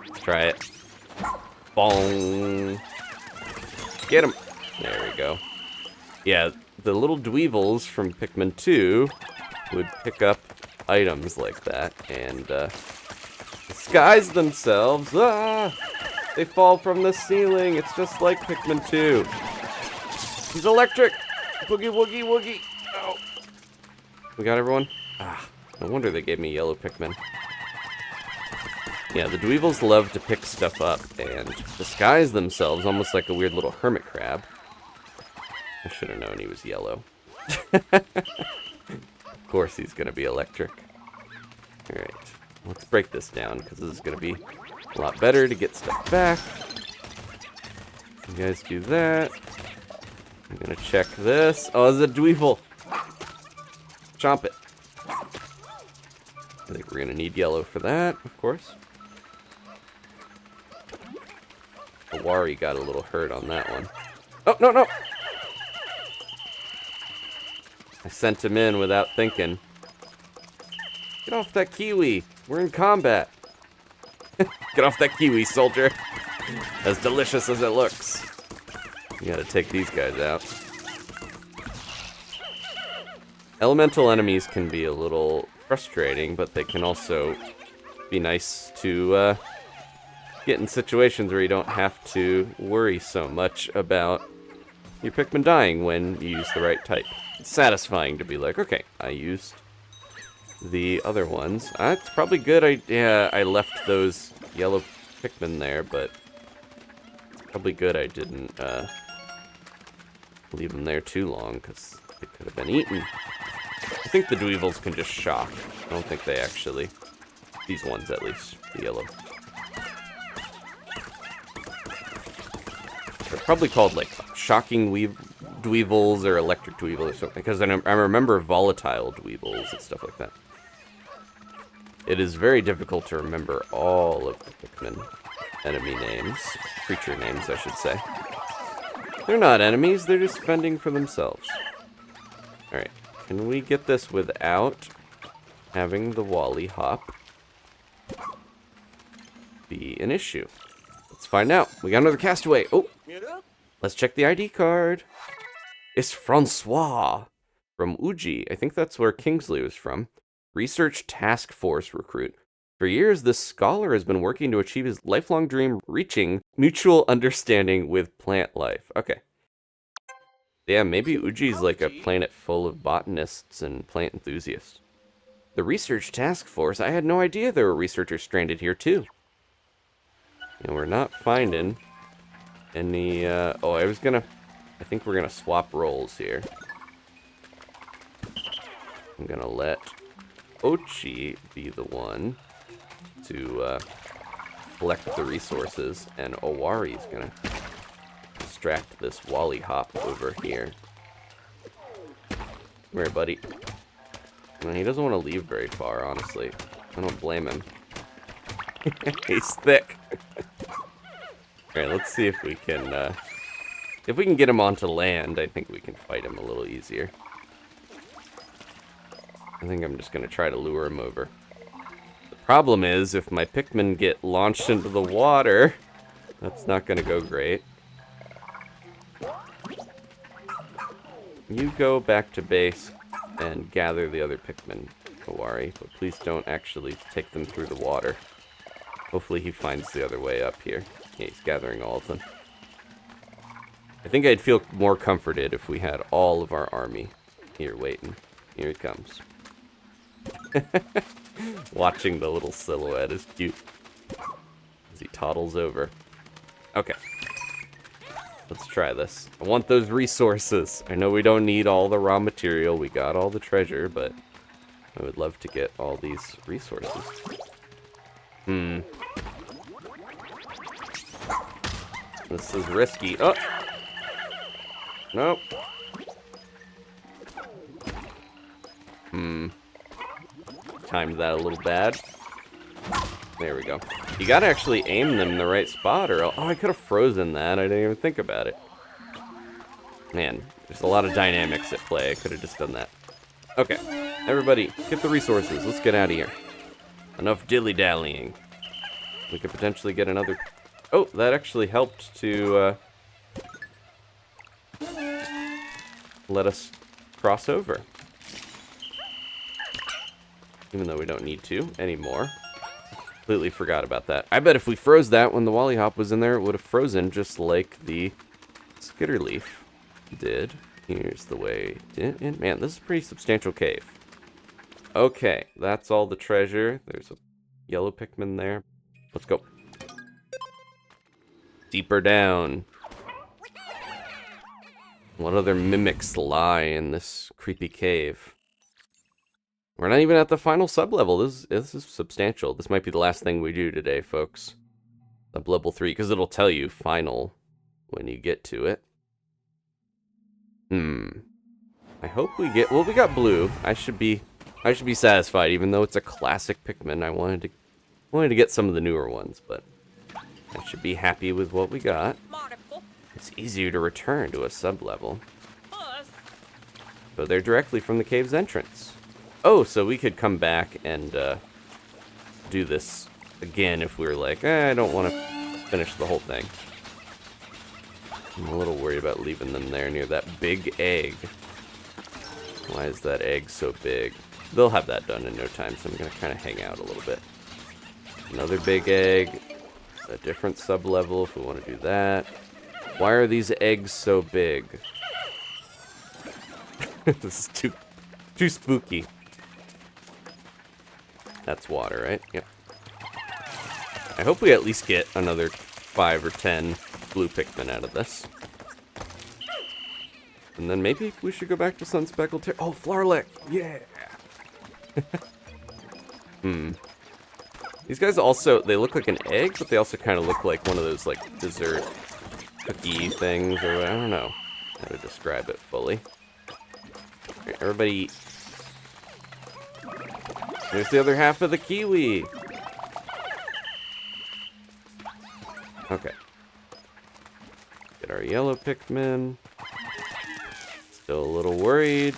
Let's try it. Bong! Get him! There we go. Yeah, the little Dweevils from Pikmin 2 would pick up items like that and disguise themselves. Ah! They fall from the ceiling. It's just like Pikmin 2. He's electric! Boogie woogie woogie! Oh! We got everyone? Ah, no wonder they gave me yellow Pikmin. Yeah, the Dweevils love to pick stuff up and disguise themselves almost like a weird little hermit crab. I should have known he was yellow. Of course he's going to be electric. Alright, let's break this down because this is going to be a lot better to get stuff back. You guys do that. I'm going to check this. Oh, it's a Dweevil. Chomp it. I think we're going to need yellow for that, of course. Owari got a little hurt on that one. Oh, no! I sent him in without thinking. Get off that kiwi. We're in combat. Get off that kiwi, soldier. As delicious as it looks. You gotta take these guys out. Elemental enemies can be a little frustrating, but they can also be nice to get in situations where you don't have to worry so much about your Pikmin dying when you use the right type. It's satisfying to be like, okay, I used the other ones. It's probably good I left those yellow Pikmin there, but it's probably good I didn't leave them there too long, because they could have been eaten. I think the Dweevils can just shock. I don't think they actually... These ones, at least. The yellow. They're probably called, like, shocking Dweevils or electric Dweevils or something, because I remember volatile Dweevils and stuff like that. It is very difficult to remember all of the Pikmin enemy names. Creature names, I should say. They're not enemies, they're just fending for themselves. Alright, can we get this without having the Wally hop be an issue? Let's find out. We got another castaway. Oh, let's check the ID card. It's Francois from Oatchi. I think that's where Kingsley was from. Research Task Force recruit. For years, this scholar has been working to achieve his lifelong dream, reaching mutual understanding with plant life. Okay. Yeah, maybe Oatchi's like a planet full of botanists and plant enthusiasts. The Research Task Force? I had no idea there were researchers stranded here, too. And we're not finding any, I think we're gonna swap roles here. I'm gonna let Oatchi be the one to collect the resources, and Owari's gonna distract this Wally hop over here. Come here, buddy. Well, he doesn't want to leave very far, honestly. I don't blame him. He's thick. Alright, let's see if we can get him onto land. I think we can fight him a little easier. I think I'm just gonna try to lure him over. The problem is, if my Pikmin get launched into the water, that's not gonna go great. You go back to base and gather the other Pikmin, Owari, but please don't actually take them through the water. Hopefully he finds the other way up here. Yeah, he's gathering all of them. I think I'd feel more comforted if we had all of our army here waiting. Here he comes. Watching the little silhouette is cute as he toddles over. Okay. Let's try this. I want those resources. I know we don't need all the raw material. We got all the treasure, but I would love to get all these resources. This is risky. Oh! Nope. Timed that a little bad. There we go. You gotta actually aim them in the right spot, or... Oh, I could have frozen that. I didn't even think about it. Man, there's a lot of dynamics at play. I could have just done that. Okay, everybody, get the resources. Let's get out of here. Enough dilly-dallying. We could potentially get another... Oh, that actually helped to let us cross over. Even though we don't need to anymore. Completely forgot about that. I bet if we froze that when the Wally Hop was in there, it would have frozen just like the Skitterleaf did. Here's the way in. Man, this is a pretty substantial cave. Okay, that's all the treasure. There's a yellow Pikmin there. Let's go. Deeper down. What other mimics lie in this creepy cave? We're not even at the final sub-level. This is substantial. This might be the last thing we do today, folks. Sub-level 3, because it'll tell you final when you get to it. I hope we get... Well, we got blue. I should be satisfied, even though it's a classic Pikmin. I wanted to get some of the newer ones, but I should be happy with what we got. It's easier to return to a sub-level. So they're directly from the cave's entrance. Oh, so we could come back and do this again if we were like, I don't want to finish the whole thing. I'm a little worried about leaving them there near that big egg. Why is that egg so big? They'll have that done in no time, so I'm going to kind of hang out a little bit. Another big egg. A different sub-level if we want to do that. Why are these eggs so big? This is too spooky. That's water, right? Yep. I hope we at least get another 5 or 10 blue Pikmin out of this. And then maybe we should go back to Sunspeckled Terror. Oh, Flarlick! Yeah! These guys also, they look like an egg, but they also kind of look like one of those, like, dessert cookie things, or I don't know how to describe it fully. Right, everybody eat. There's the other half of the kiwi! Okay. Get our yellow Pikmin. Still a little worried.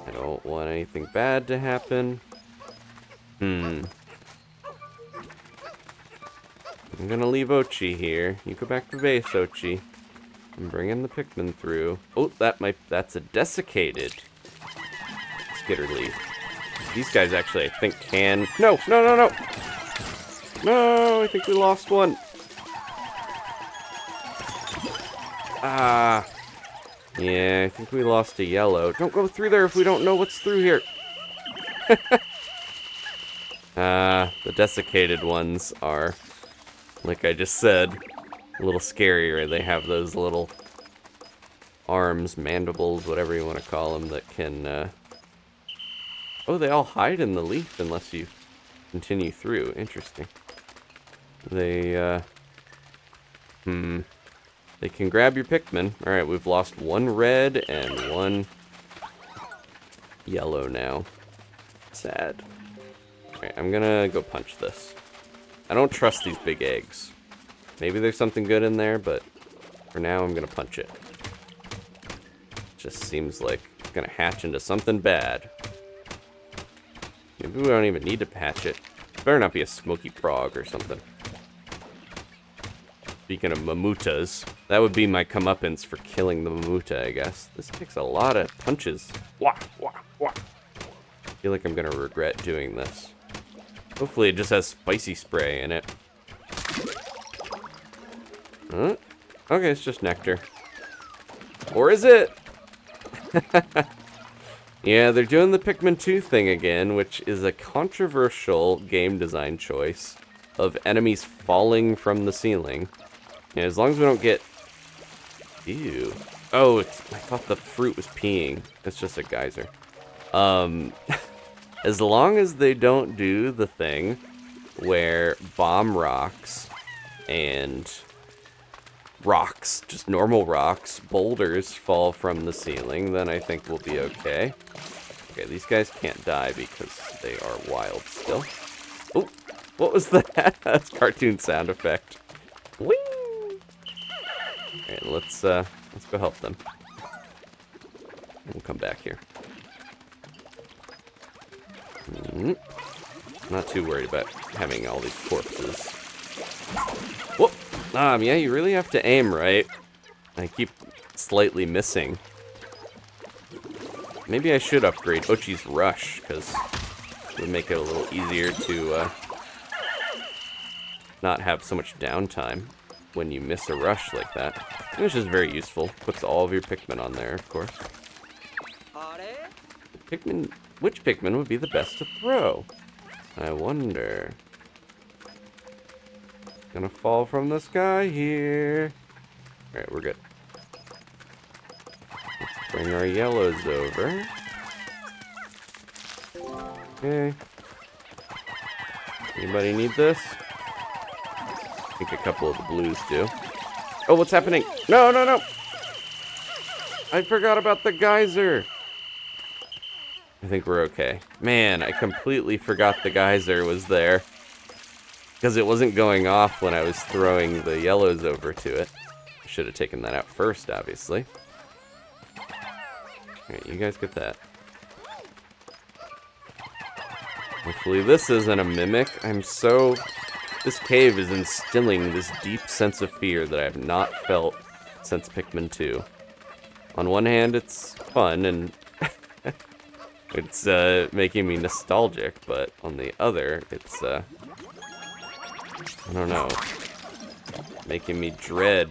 I don't want anything bad to happen. I'm gonna leave Oatchi here. You go back to base, Oatchi. I'm bringing the Pikmin through. Oh, that's a desiccated Skitterleaf. These guys actually, I think, can... No! No, I think we lost one. Yeah, I think we lost a yellow. Don't go through there if we don't know what's through here. The desiccated ones are, like I just said, a little scarier. They have those little arms, mandibles, whatever you want to call them, that can... Oh, they all hide in the leaf unless you continue through. Interesting. They, They can grab your Pikmin. Alright, we've lost one red and one yellow now. Sad. Alright, I'm gonna go punch this. I don't trust these big eggs. Maybe there's something good in there, but for now I'm gonna punch it. Just seems like it's gonna hatch into something bad. Maybe we don't even need to patch it. It better not be a smoky frog or something. Speaking of Mamutas, that would be my comeuppance for killing the Mamuta, I guess. This takes a lot of punches. Wah, wah, wah. I feel like I'm gonna regret doing this. Hopefully it just has spicy spray in it. Huh? Okay, it's just nectar. Or is it? Yeah, they're doing the Pikmin 2 thing again, which is a controversial game design choice of enemies falling from the ceiling. Yeah, as long as we don't get Ew. Oh, I thought the fruit was peeing. It's just a geyser. As long as they don't do the thing where bomb rocks and rocks, just normal rocks, boulders fall from the ceiling, then I think we'll be okay. Okay, these guys can't die because they are wild still. Oh, what was that? That's cartoon sound effect. Whee! Alright, let's go help them. We'll come back here. Not too worried about having all these corpses. Whoop! Yeah, you really have to aim right. I keep slightly missing. Maybe I should upgrade Oatchi's Rush, because it would make it a little easier to not have so much downtime when you miss a rush like that. Which is very useful. Puts all of your Pikmin on there, of course. Which Pikmin would be the best to throw? I wonder. Gonna fall from the sky here. Alright, we're good. Let's bring our yellows over. Okay. Anybody need this? I think a couple of the blues do. Oh, what's happening? No, no, no! I forgot about the geyser. I think we're okay. Man, I completely forgot the geyser was there. Because it wasn't going off when I was throwing the yellows over to it. I should have taken that out first, obviously. Alright, you guys get that. Hopefully this isn't a mimic. This cave is instilling this deep sense of fear that I have not felt since Pikmin 2. On one hand, it's fun and it's making me nostalgic, but on the other, it's I don't know, making me dread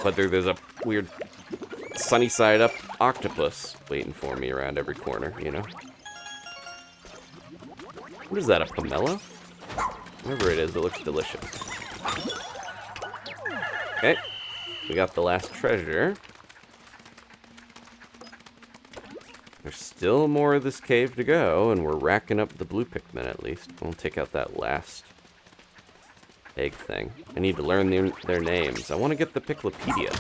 whether there's a weird sunny side up octopus waiting for me around every corner, you know? What is that, a pomelo? Whatever it is, it looks delicious. Okay, we got the last treasure. There's still more of this cave to go, and we're racking up the blue Pikmin at least. We'll take out that last egg thing. I need to learn their names. I want to get the Piclopedia.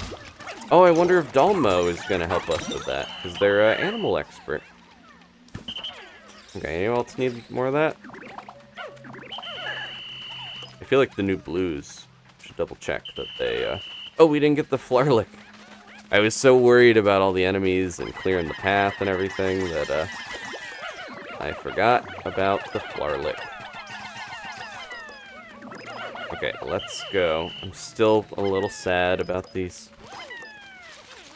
Oh, I wonder if Dalmo is going to help us with that, because they're an animal expert. Okay, anyone else need more of that? I feel like the new blues should double check that they, Oh, we didn't get the Flarlick. I was so worried about all the enemies and clearing the path and everything that, I forgot about the Flarlick. Okay, let's go. I'm still a little sad about these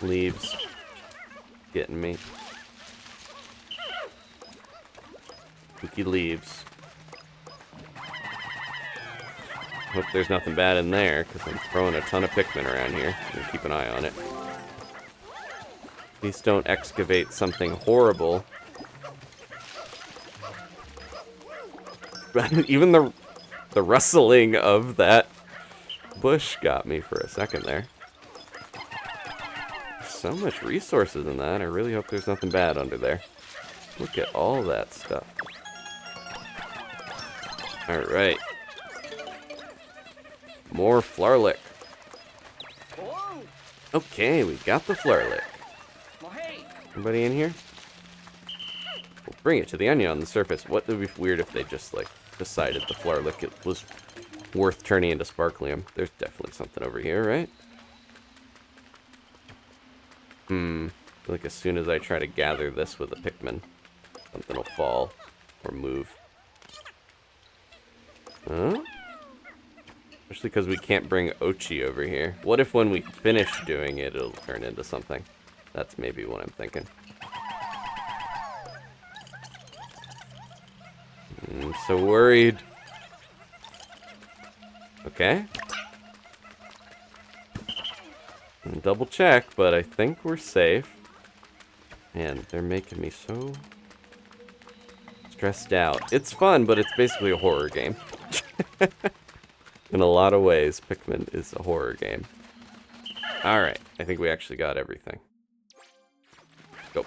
leaves getting me. Spooky leaves. Hope there's nothing bad in there, because I'm throwing a ton of Pikmin around here. I'm gonna keep an eye on it. Please don't excavate something horrible. Even the rustling of that bush got me for a second there. So much resources in that. I really hope there's nothing bad under there. Look at all that stuff. Alright. More Flarlick. Okay, we got the Flarlick. Anybody in here? We'll bring it to the onion on the surface. What would be weird if they just, like, decided the Flarlick it was worth turning into Sparklium. There's definitely something over here, right? I feel like as soon as I try to gather this with a Pikmin, something will fall or move. Huh? Especially because we can't bring Oatchi over here. What if when we finish doing it, it'll turn into something? That's maybe what I'm thinking. I'm so worried. Okay. Double check, but I think we're safe. Man, they're making me so stressed out. It's fun, but it's basically a horror game. In a lot of ways, Pikmin is a horror game. Alright, I think we actually got everything. Go.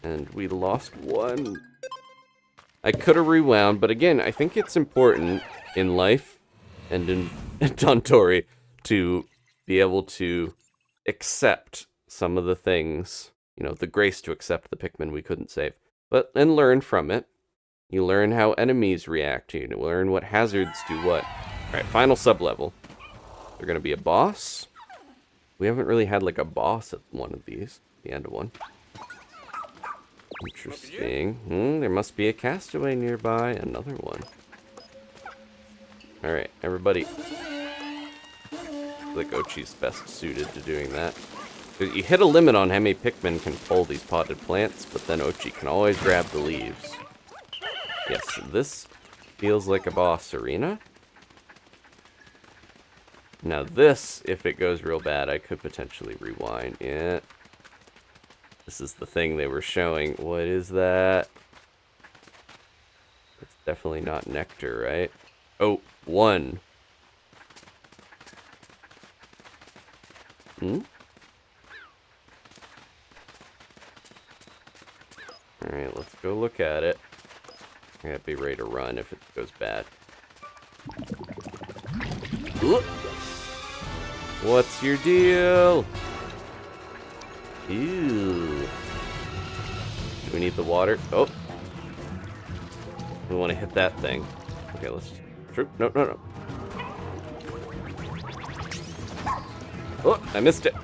And we lost one. I could have rewound, but again, I think it's important in life and in Dontori to be able to accept some of the things, you know, the grace to accept the Pikmin we couldn't save, but then learn from it. You learn how enemies react to you. You learn what hazards do what. Alright, final sub-level. They're going to be a boss. We haven't really had, like, a boss at one of these. The end of one. Interesting. There must be a castaway nearby. Another one. Alright, everybody. I feel like Oatchi's best suited to doing that. You hit a limit on how many Pikmin can pull these potted plants, but then Oatchi can always grab the leaves. Yes, this feels like a boss arena. Now this, if it goes real bad, I could potentially rewind. Yeah. This is the thing they were showing. What is that? It's definitely not nectar, right? Oh, one. Alright, let's go look at it. I gotta be ready to run if it goes bad. Ooh. What's your deal? Ew. Do we need the water? Oh. We want to hit that thing. Okay, let's... No, no, no. Oh, I missed it.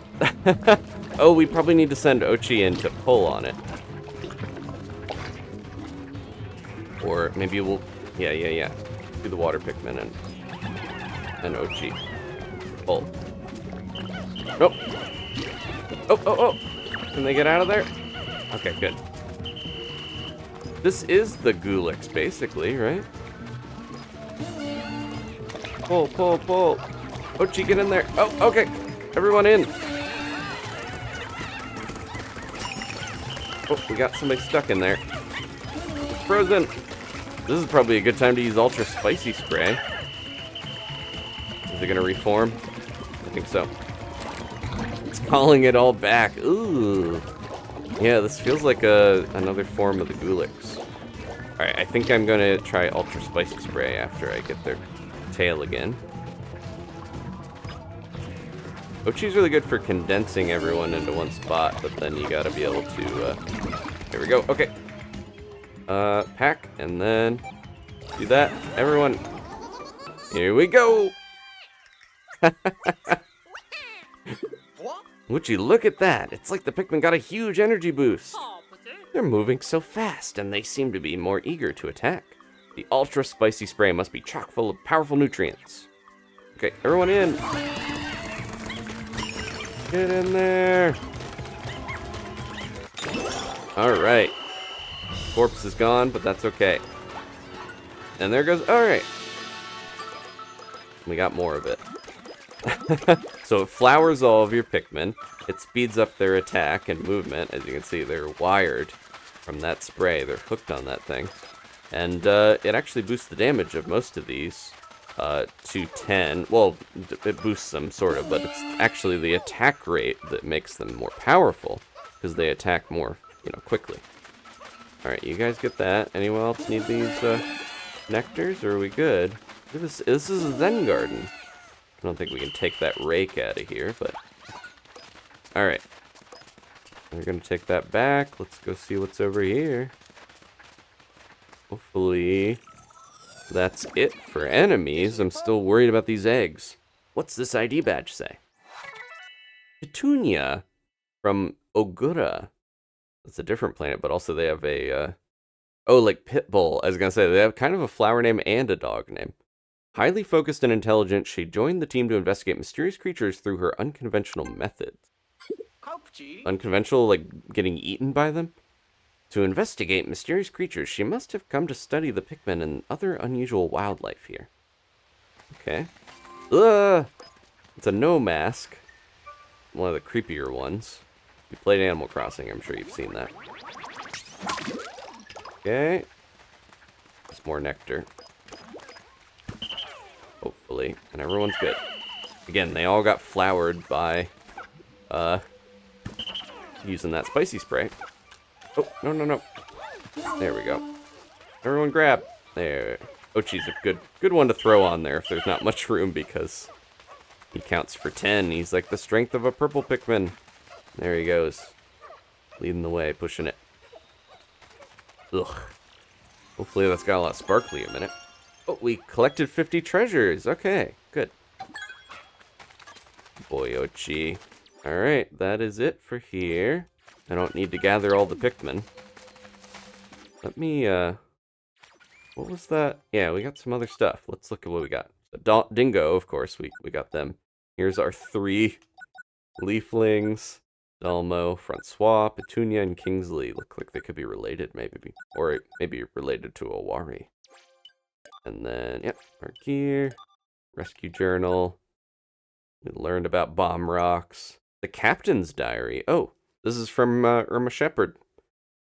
Oh, we probably need to send Oatchi in to pull on it. Or maybe we'll... Yeah. Do the water Pikmin and Oatchi. Pull. Nope. Oh. Can they get out of there? Okay, good. This is the Gulix, basically, right? Pull. Oatchi, get in there. Oh, okay. Everyone in. Oh, we got somebody stuck in there. It's frozen. This is probably a good time to use Ultra Spicy Spray. Is it gonna reform? I think so. It's calling it all back. Ooh. Yeah, this feels like another form of the Gulix. Alright, I think I'm gonna try Ultra Spicy Spray after I get their tail again. Oatchi's really good for condensing everyone into one spot, but then you gotta be able to, Here we go, okay. Pack, and then do that. Everyone, here we go! Oatchi, look at that! It's like the Pikmin got a huge energy boost! They're moving so fast, and they seem to be more eager to attack. The Ultra Spicy Spray must be chock full of powerful nutrients. Okay, everyone in! Get in there! Alright. Corpse is gone, but that's okay. And there goes... Alright. We got more of it. So it flowers all of your Pikmin. It speeds up their attack and movement. As you can see, they're wired from that spray. They're hooked on that thing. And it actually boosts the damage of most of these to 10. Well, it boosts them, sort of, but it's actually the attack rate that makes them more powerful, because they attack more, you know, quickly. Alright, you guys get that. Anyone else need these nectars, or are we good? This is a Zen Garden. I don't think we can take that rake out of here, but... Alright. We're gonna take that back. Let's go see what's over here. Hopefully... that's it for enemies. I'm still worried about these eggs. What's this ID badge say? Petunia from Ogura. That's a different planet, but also they have a... oh, like Pitbull. I was gonna say, they have kind of a flower name and a dog name. Highly focused and intelligent, she joined the team to investigate mysterious creatures through her unconventional methods. Unconventional, like getting eaten by them? To investigate mysterious creatures, she must have come to study the Pikmin and other unusual wildlife here. Okay. Ugh! It's a no mask. One of the creepier ones. If you played Animal Crossing, I'm sure you've seen that. Okay. There's more nectar. Hopefully. And everyone's good. Again, they all got flowered by using that spicy spray. Oh, no, no, no. There we go. Everyone grab. There. Oatchi's a good one to throw on there if there's not much room because he counts for 10. He's like the strength of a purple Pikmin. There he goes. Leading the way, pushing it. Ugh. Hopefully that's got a lot of sparkly in a minute. Oh, we collected 50 treasures. Okay, good. Boy, Oatchi. Alright, that is it for here. I don't need to gather all the Pikmin. Let me, what was that? Yeah, we got some other stuff. Let's look at what we got. Dingo, of course, we got them. Here's our 3 leaflings. Dalmo, Francois, Petunia, and Kingsley. Look like they could be related, maybe. Or maybe related to Owari. And then, yep, our gear. Rescue journal. We learned about bomb rocks. The captain's diary. Oh, this is from Irma Shepherd.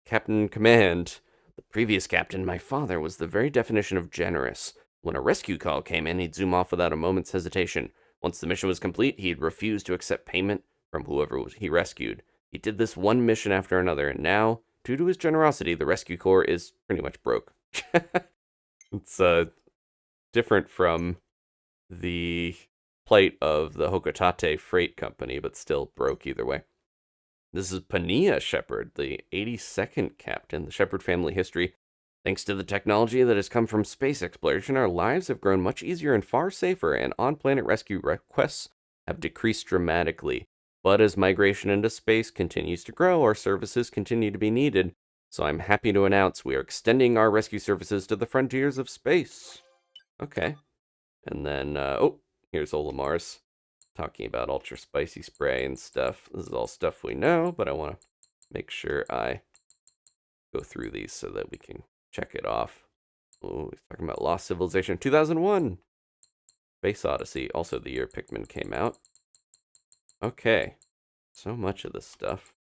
Captain Command. The previous captain, my father, was the very definition of generous. When a rescue call came in, he'd zoom off without a moment's hesitation. Once the mission was complete, he'd refuse to accept payment from whoever he rescued. He did this one mission after another, and now, due to his generosity, the rescue corps is pretty much broke. It's different from the plight of the Hokotate Freight Company, but still broke either way. This is Pania Shepherd, the 82nd captain, the Shepherd family history. Thanks to the technology that has come from space exploration, our lives have grown much easier and far safer, and on-planet rescue requests have decreased dramatically. But as migration into space continues to grow, our services continue to be needed. So I'm happy to announce we are extending our rescue services to the frontiers of space. Okay. And then, oh, here's Olimar's talking about ultra spicy spray and stuff. This is all stuff we know, but I want to make sure I go through these so that we can check it off. Oh, he's talking about Lost Civilization 2001. Space Odyssey, also the year Pikmin came out. Okay, so much of this stuff.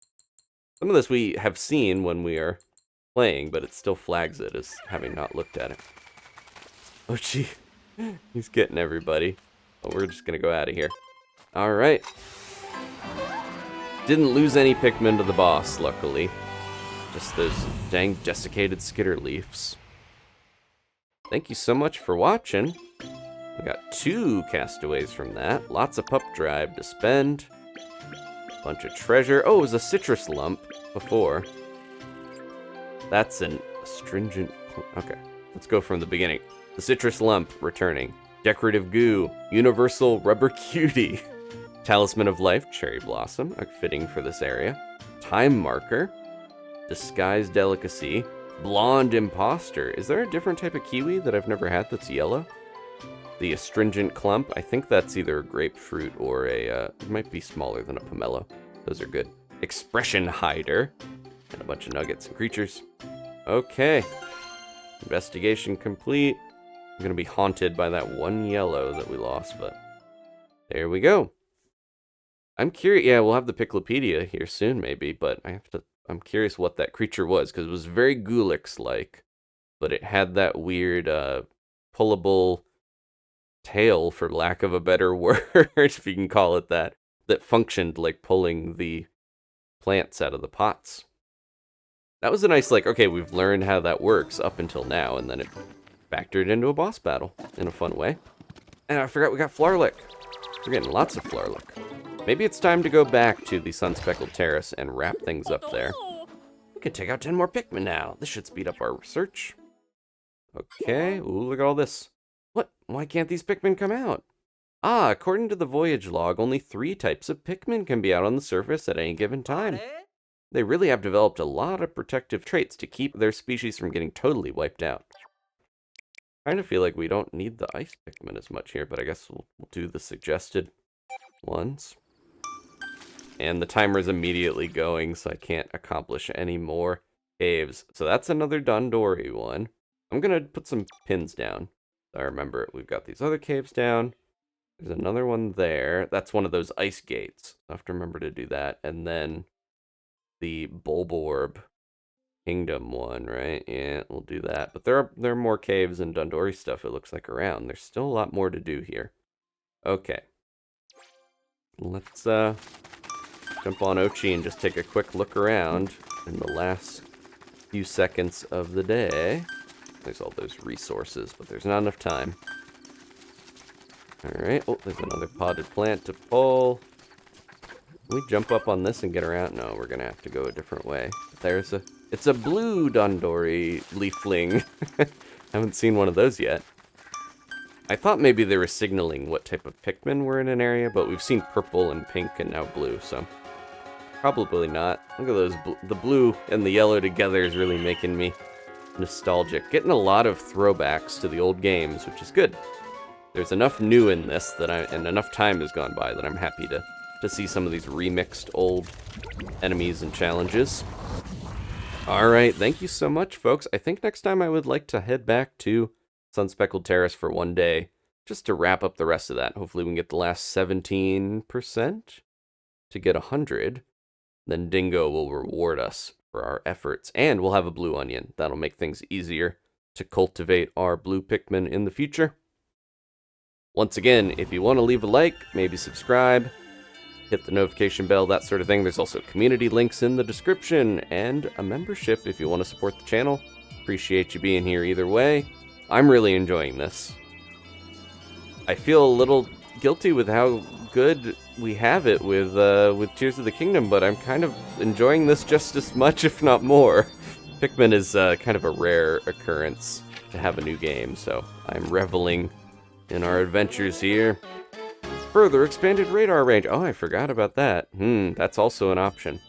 Some of this we have seen when we are playing, but it still flags it as having not looked at it. Oh, gee. He's getting everybody. But we're just going to go out of here. All right. Didn't lose any Pikmin to the boss, luckily. Just those dang desiccated skitter leaves. Thank you so much for watching. We got 2 castaways from that. Lots of pup drive to spend. Bunch of treasure. Oh, it was a citrus lump before. That's an astringent... Okay, let's go from the beginning. The citrus lump returning. Decorative goo. Universal rubber cutie. Talisman of life. Cherry blossom. Fitting for this area. Time marker. Disguised delicacy. Blonde imposter. Is there a different type of kiwi that I've never had that's yellow? The astringent clump. I think that's either a grapefruit or a... it might be smaller than a pomelo. Those are good. Expression hider. And a bunch of nuggets and creatures. Okay. Investigation complete. I'm going to be haunted by that one yellow that we lost, but there we go. I'm curious. Yeah, we'll have the Piclopedia here soon, maybe, but I'm curious what that creature was, because it was very Gulix-like, but it had that weird pullable tail, for lack of a better word, if you can call it that functioned like pulling the plants out of the pots. That was a nice, like, okay, we've learned how that works up until now, and then it factored into a boss battle in a fun way. And I forgot we got Flarlick. We're getting lots of Flarlick. Maybe it's time to go back to the Sun-Speckled Terrace and wrap things up there. We can take out 10 more Pikmin now. This should speed up our research. Okay, ooh, look at all this. What? Why can't these Pikmin come out? Ah, according to the voyage log, only 3 types of Pikmin can be out on the surface at any given time. They really have developed a lot of protective traits to keep their species from getting totally wiped out. I kind of feel like we don't need the ice Pikmin as much here, but I guess we'll do the suggested ones. And the timer's immediately going, so I can't accomplish any more caves. So that's another Dondori one. I'm going to put some pins down. I remember we've got these other caves down. There's another one there. That's one of those ice gates. I have to remember to do that. And then the Bulborb Kingdom one, right? Yeah, we'll do that. But there are more caves and Dondori stuff, it looks like, around. There's still a lot more to do here. Okay. let's jump on Oatchi and just take a quick look around in the last few seconds of the day. There's all those resources, but there's not enough time. Alright, oh, there's another potted plant to pull. Can we jump up on this and get around? No, we're gonna have to go a different way. It's a blue Dondori leafling. Haven't seen one of those yet. I thought maybe they were signaling what type of Pikmin were in an area, but we've seen purple and pink and now blue, so probably not. Look at those, the blue and the yellow together is really making me nostalgic. Getting a lot of throwbacks to the old games, which is good. There's enough new in this and enough time has gone by that I'm happy to see some of these remixed old enemies and challenges. Alright, thank you so much, folks. I think next time I would like to head back to Sunspeckled Terrace for one day, just to wrap up the rest of that. Hopefully we can get the last 17% to get 100. Then Dingo will reward us for our efforts, and we'll have a blue onion. That'll make things easier to cultivate our blue Pikmin in the future. Once again, if you want to leave a like, maybe subscribe, hit the notification bell, that sort of thing. There's also community links in the description, and a membership if you want to support the channel. Appreciate you being here either way. I'm really enjoying this. I feel a little guilty with how good we have it with Tears of the Kingdom, but I'm kind of enjoying this just as much, if not more. Pikmin is kind of a rare occurrence to have a new game, so I'm reveling in our adventures here. Further expanded radar range. Oh, I forgot about that. That's also an option.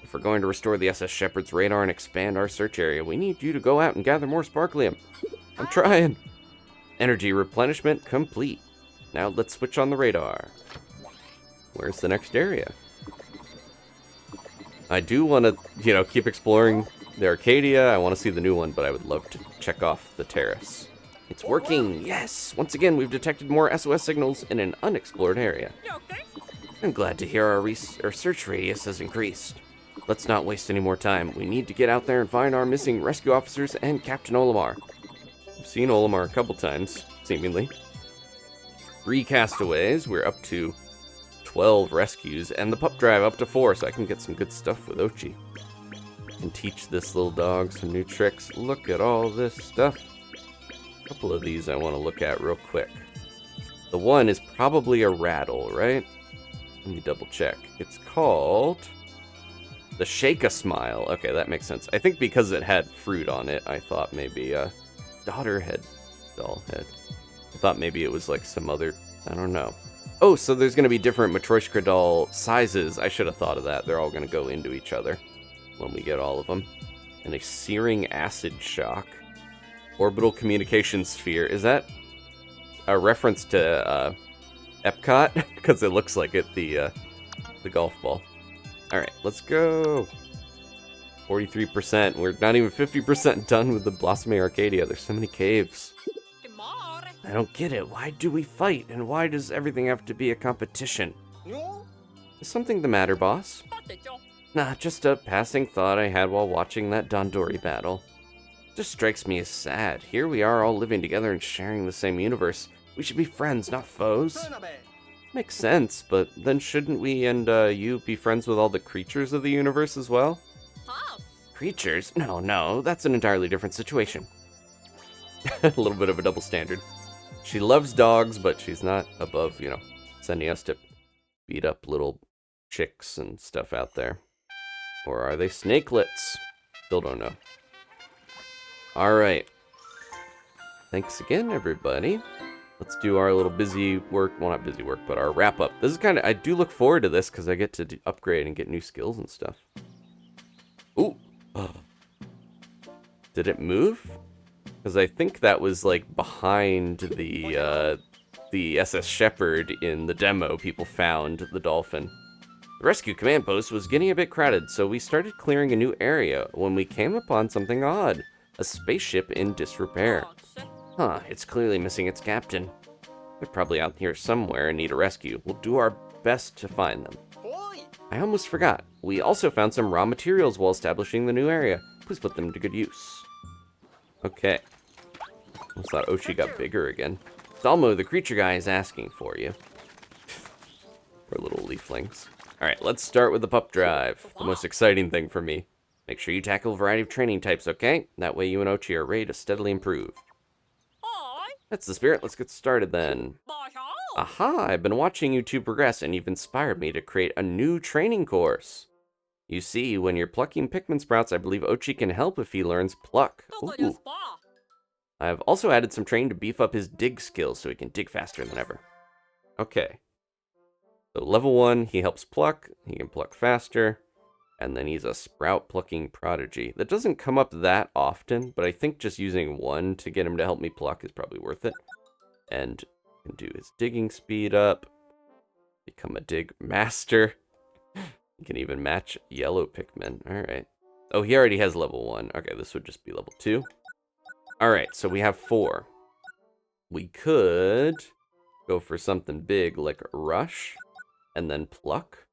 If we're going to restore the SS Shepherd's radar and expand our search area, we need you to go out and gather more sparklium. I'm trying. Energy replenishment complete. Now let's switch on the radar. Where's the next area? I do want to, keep exploring the Arcadia. I want to see the new one, but I would love to check off the terrace. It's working! Yes! Once again, we've detected more SOS signals in an unexplored area. I'm glad to hear our search radius has increased. Let's not waste any more time. We need to get out there and find our missing rescue officers and Captain Olimar. I've seen Olimar a couple times, seemingly. 3 castaways. We're up to 12 rescues, and the pup drive up to 4, so I can get some good stuff with Oatchi. And teach this little dog some new tricks. Look at all this stuff. A couple of these I want to look at real quick. The one is probably a rattle, right? Let me double check. It's called the Shake a Smile. Okay, that makes sense. I think because it had fruit on it, I thought maybe doll head. I thought maybe it was like some other, I don't know. Oh, so there's going to be different Matryoshka doll sizes. I should have thought of that. They're all going to go into each other when we get all of them. And a searing acid shock. Orbital communication sphere. Is that a reference to Epcot? Because it looks like it, the golf ball. Alright, let's go. 43%. We're not even 50% done with the blossoming Arcadia. There's so many caves. I don't get it. Why do we fight? And why does everything have to be a competition? Is something the matter, boss? Nah, just a passing thought I had while watching that Dondori battle. Just strikes me as sad. Here we are all living together and sharing the same universe. We should be friends, not foes. Makes sense, but then shouldn't we and you be friends with all the creatures of the universe as well? Creatures? No, that's an entirely different situation. A little bit of a double standard. She loves dogs, but she's not above, sending us to beat up little chicks and stuff out there. Or are they snakelets? Still don't know. Alright. Thanks again, everybody. Let's do our little busy work. Well, not busy work, but our wrap-up. This is kind of... I do look forward to this, because I get to upgrade and get new skills and stuff. Ooh. Did it move? Because I think that was, like, behind the SS Shepherd in the demo. People found the dolphin. The rescue command post was getting a bit crowded, so we started clearing a new area when we came upon something odd. A spaceship in disrepair. Huh, it's clearly missing its captain. They're probably out here somewhere and need a rescue. We'll do our best to find them. I almost forgot. We also found some raw materials while establishing the new area. Please put them to good use. Okay. I thought Oatchi got bigger again. Dalmo, the creature guy, is asking for you. Poor little leaflings. Alright, let's start with the pup drive. The most exciting thing for me. Make sure you tackle a variety of training types, okay? That way you and Oatchi are ready to steadily improve. That's the spirit. Let's get started then. Aha! I've been watching you two progress, and you've inspired me to create a new training course. You see, when you're plucking Pikmin sprouts, I believe Oatchi can help if he learns pluck. Ooh. I've also added some training to beef up his dig skills so he can dig faster than ever. Okay. So level 1, he helps pluck. He can pluck faster. And then he's a sprout plucking prodigy. That doesn't come up that often, but I think just using 1 to get him to help me pluck is probably worth it. And can do his digging speed up. Become a dig master. He can even match yellow Pikmin. Alright. Oh, he already has level 1. Okay, this would just be level 2. Alright, so we have 4. We could go for something big like rush and then pluck.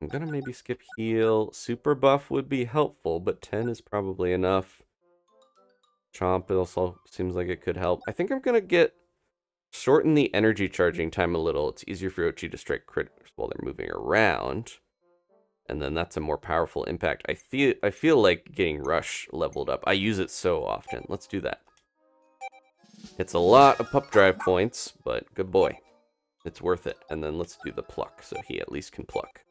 I'm gonna maybe skip heal. Super buff would be helpful, but 10 is probably enough. Chomp also seems like it could help. I think I'm gonna shorten the energy charging time a little. It's easier for Oatchi to strike critters while they're moving around. And then that's a more powerful impact. I feel like getting rush leveled up. I use it so often. Let's do that. It's a lot of pup drive points, but good boy. It's worth it. And then let's do the pluck, so he at least can pluck.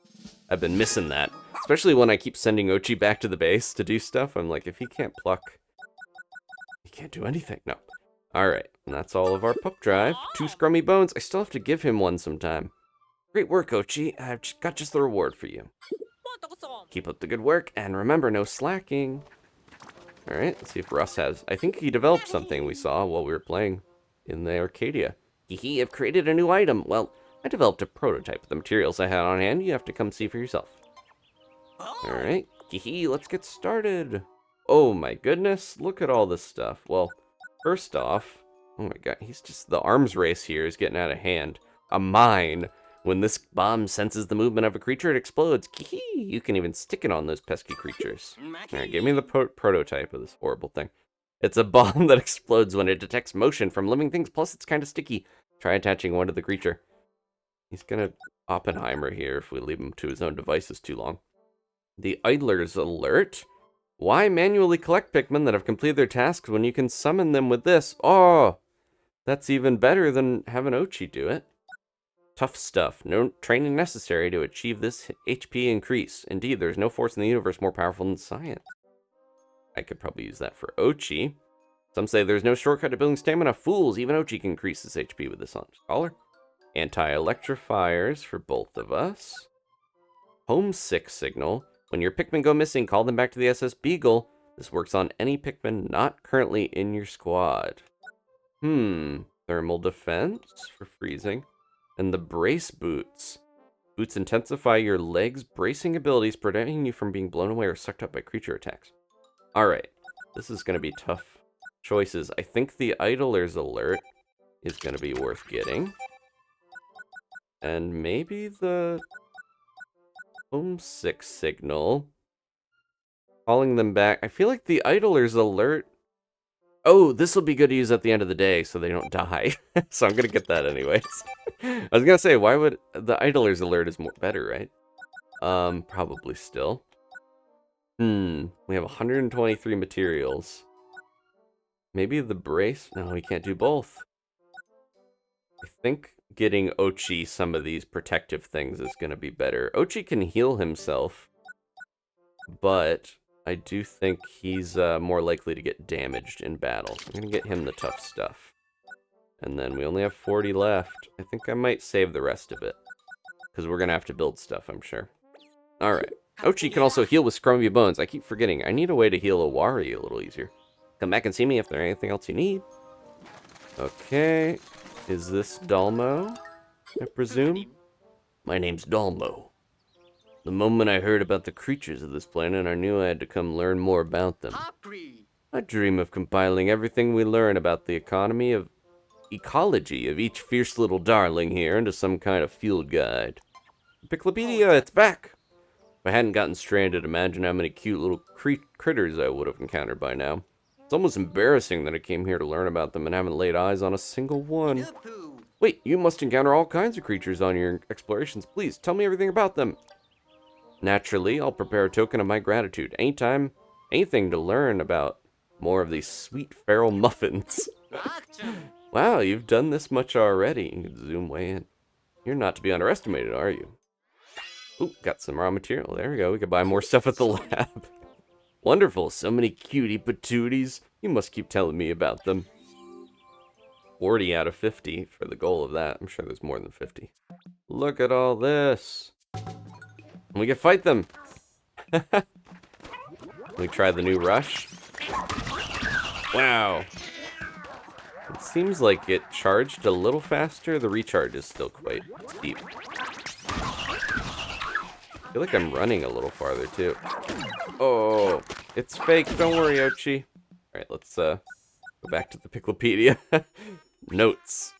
I've been missing that, especially when I keep sending Oatchi back to the base to do stuff. I'm like, if he can't pluck, he can't do anything. No. Alright, and that's all of our pup drive. 2 scrummy bones. I still have to give him one sometime. Great work, Oatchi. I've got just the reward for you. Keep up the good work, and remember, no slacking. Alright, let's see if Russ has... I think he developed something we saw while we were playing in the Arcadia. Hee, I've created a new item. Well, I developed a prototype with the materials I had on hand. You have to come see for yourself. Alright, let's get started. Oh my goodness, look at all this stuff. Well, first off, oh my god, the arms race here is getting out of hand. A mine. When this bomb senses the movement of a creature, it explodes. You can even stick it on those pesky creatures. Alright, give me the prototype of this horrible thing. It's a bomb that explodes when it detects motion from living things, plus it's kind of sticky. Try attaching one to the creature. He's gonna Oppenheimer here if we leave him to his own devices too long. The Idler's Alert? Why manually collect Pikmin that have completed their tasks when you can summon them with this? Oh, that's even better than having Oatchi do it. Tough stuff. No training necessary to achieve this HP increase. Indeed, there's no force in the universe more powerful than science. I could probably use that for Oatchi. Some say there's no shortcut to building stamina. Fools, even Oatchi can increase his HP with this collar. Anti-electrifiers for both of us. Homesick signal. When your Pikmin go missing, call them back to the SS Beagle. This works on any Pikmin not currently in your squad. Thermal defense for freezing. And the brace boots. Boots intensify your legs' bracing abilities, preventing you from being blown away or sucked up by creature attacks. Alright, this is going to be tough choices. I think the Idler's Alert is going to be worth getting. And maybe the Homesick signal. Calling them back. I feel like the Idler's Alert... Oh, this will be good to use at the end of the day so they don't die. So I'm going to get that anyways. I was going to say, why would... The Idler's Alert is better, right? Probably still. We have 123 materials. Maybe the brace? No, we can't do both. I think getting Oatchi some of these protective things is going to be better. Oatchi can heal himself, but I do think he's more likely to get damaged in battle. I'm going to get him the tough stuff. And then we only have 40 left. I think I might save the rest of it, because we're going to have to build stuff, I'm sure. Alright. Oatchi can also heal with scrummy bones. I keep forgetting. I need a way to heal Owari a little easier. Come back and see me if there's anything else you need. Okay. Is this Dalmo, I presume? My name's Dalmo. The moment I heard about the creatures of this planet, I knew I had to come learn more about them. I dream of compiling everything we learn about the ecology of each fierce little darling here into some kind of field guide. Encyclopedia, it's back! If I hadn't gotten stranded, imagine how many cute little critters I would have encountered by now. It's almost embarrassing that I came here to learn about them and haven't laid eyes on a single one. Wait, you must encounter all kinds of creatures on your explorations. Please, tell me everything about them. Naturally, I'll prepare a token of my gratitude. Anytime, anything to learn about more of these sweet feral muffins. Wow, you've done this much already. You can zoom way in. You're not to be underestimated, are you? Ooh, got some raw material. There we go. We can buy more stuff at the lab. Wonderful. So many cutie patooties. You must keep telling me about them. 40 out of 50 for the goal of that. I'm sure there's more than 50. Look at all this. And we can fight them. We try the new rush. Wow. It seems like it charged a little faster. The recharge is still quite steep. I feel like I'm running a little farther too. Oh, it's fake. Don't worry, Oatchi. Alright, let's go back to the Picklepedia. Notes.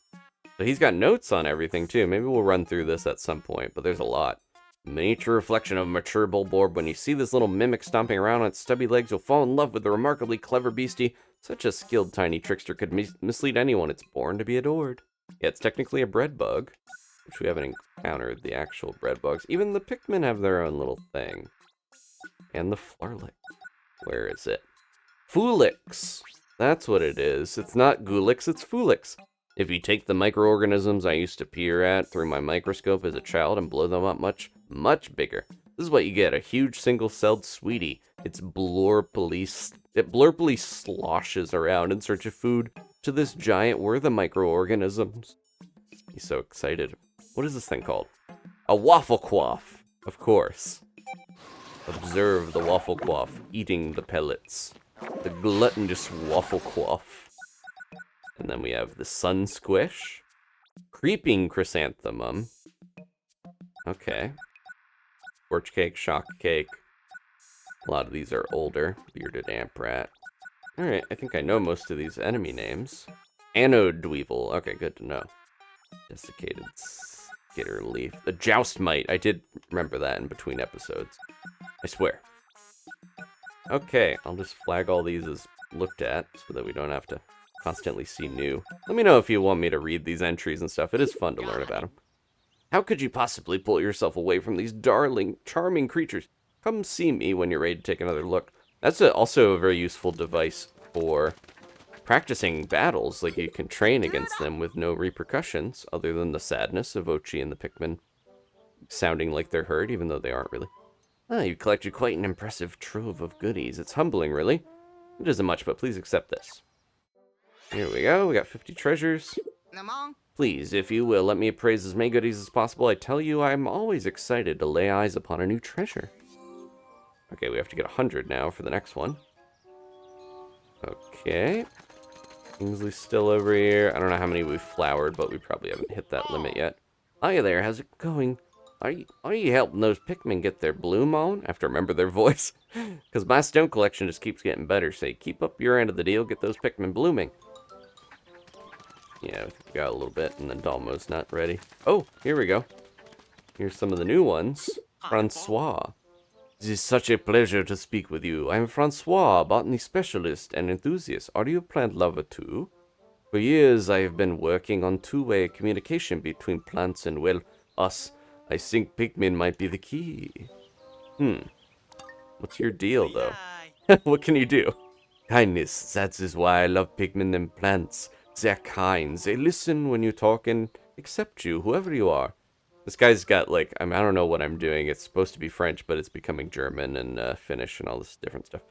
So he's got notes on everything too. Maybe we'll run through this at some point, but there's a lot. Miniature reflection of a mature bulborb. When you see this little mimic stomping around on its stubby legs, you'll fall in love with the remarkably clever beastie. Such a skilled tiny trickster could mislead anyone. It's born to be adored. Yeah, it's technically a bread bug, which we haven't encountered the actual bread bugs. Even the Pikmin have their own little thing. And the Flarlick. Where is it? Foolix. That's what it is. It's not Gulix, it's Foolix. If you take the microorganisms I used to peer at through my microscope as a child and blow them up much, much bigger. This is what you get, a huge single-celled sweetie. It blurpily sloshes around in search of food to this giant were the microorganisms. He's so excited. What is this thing called? A waffle quaff, of course. Observe the waffle quaff eating the pellets. The gluttonous waffle quaff. And then we have the sun squish. Creeping chrysanthemum. Okay. Scorch cake, shock cake. A lot of these are older. Bearded amp rat. Alright, I think I know most of these enemy names. Anode dweevil. Okay, good to know. Desiccated skitter leaf. The joust mite. I did remember that in between episodes. I swear. Okay, I'll just flag all these as looked at so that we don't have to constantly see new. Let me know if you want me to read these entries and stuff. It is fun to learn about them. How could you possibly pull yourself away from these darling, charming creatures? Come see me when you're ready to take another look. That's also a very useful device for practicing battles. Like, you can train against them with no repercussions other than the sadness of Oatchi and the Pikmin sounding like they're hurt, even though they aren't really. Ah, you collected quite an impressive trove of goodies. It's humbling, really. It isn't much, but please accept this. Here we go. We got 50 treasures. Please, if you will, let me appraise as many goodies as possible. I tell you, I'm always excited to lay eyes upon a new treasure. Okay, we have to get 100 now for the next one. Okay. Kingsley's still over here. I don't know how many we've flowered, but we probably haven't hit that limit yet. Hiya there, how's it going? Are you helping those Pikmin get their bloom on? I have to remember their voice. Because my stone collection just keeps getting better, so you keep up your end of the deal, get those Pikmin blooming. Yeah, we got a little bit, and then Dalmo's not ready. Oh, here we go. Here's some of the new ones. Francois. It is such a pleasure to speak with you. I'm Francois, botany specialist and enthusiast. Are you a plant lover too? For years, I have been working on two-way communication between plants and, well, us. I think Pikmin might be the key. What's your deal, though? What can you do? Kindness, that is why I love Pikmin and plants. They're kind. They listen when you talk and accept you, whoever you are. This guy's got, like, I don't know what I'm doing. It's supposed to be French, but it's becoming German and Finnish and all this different stuff.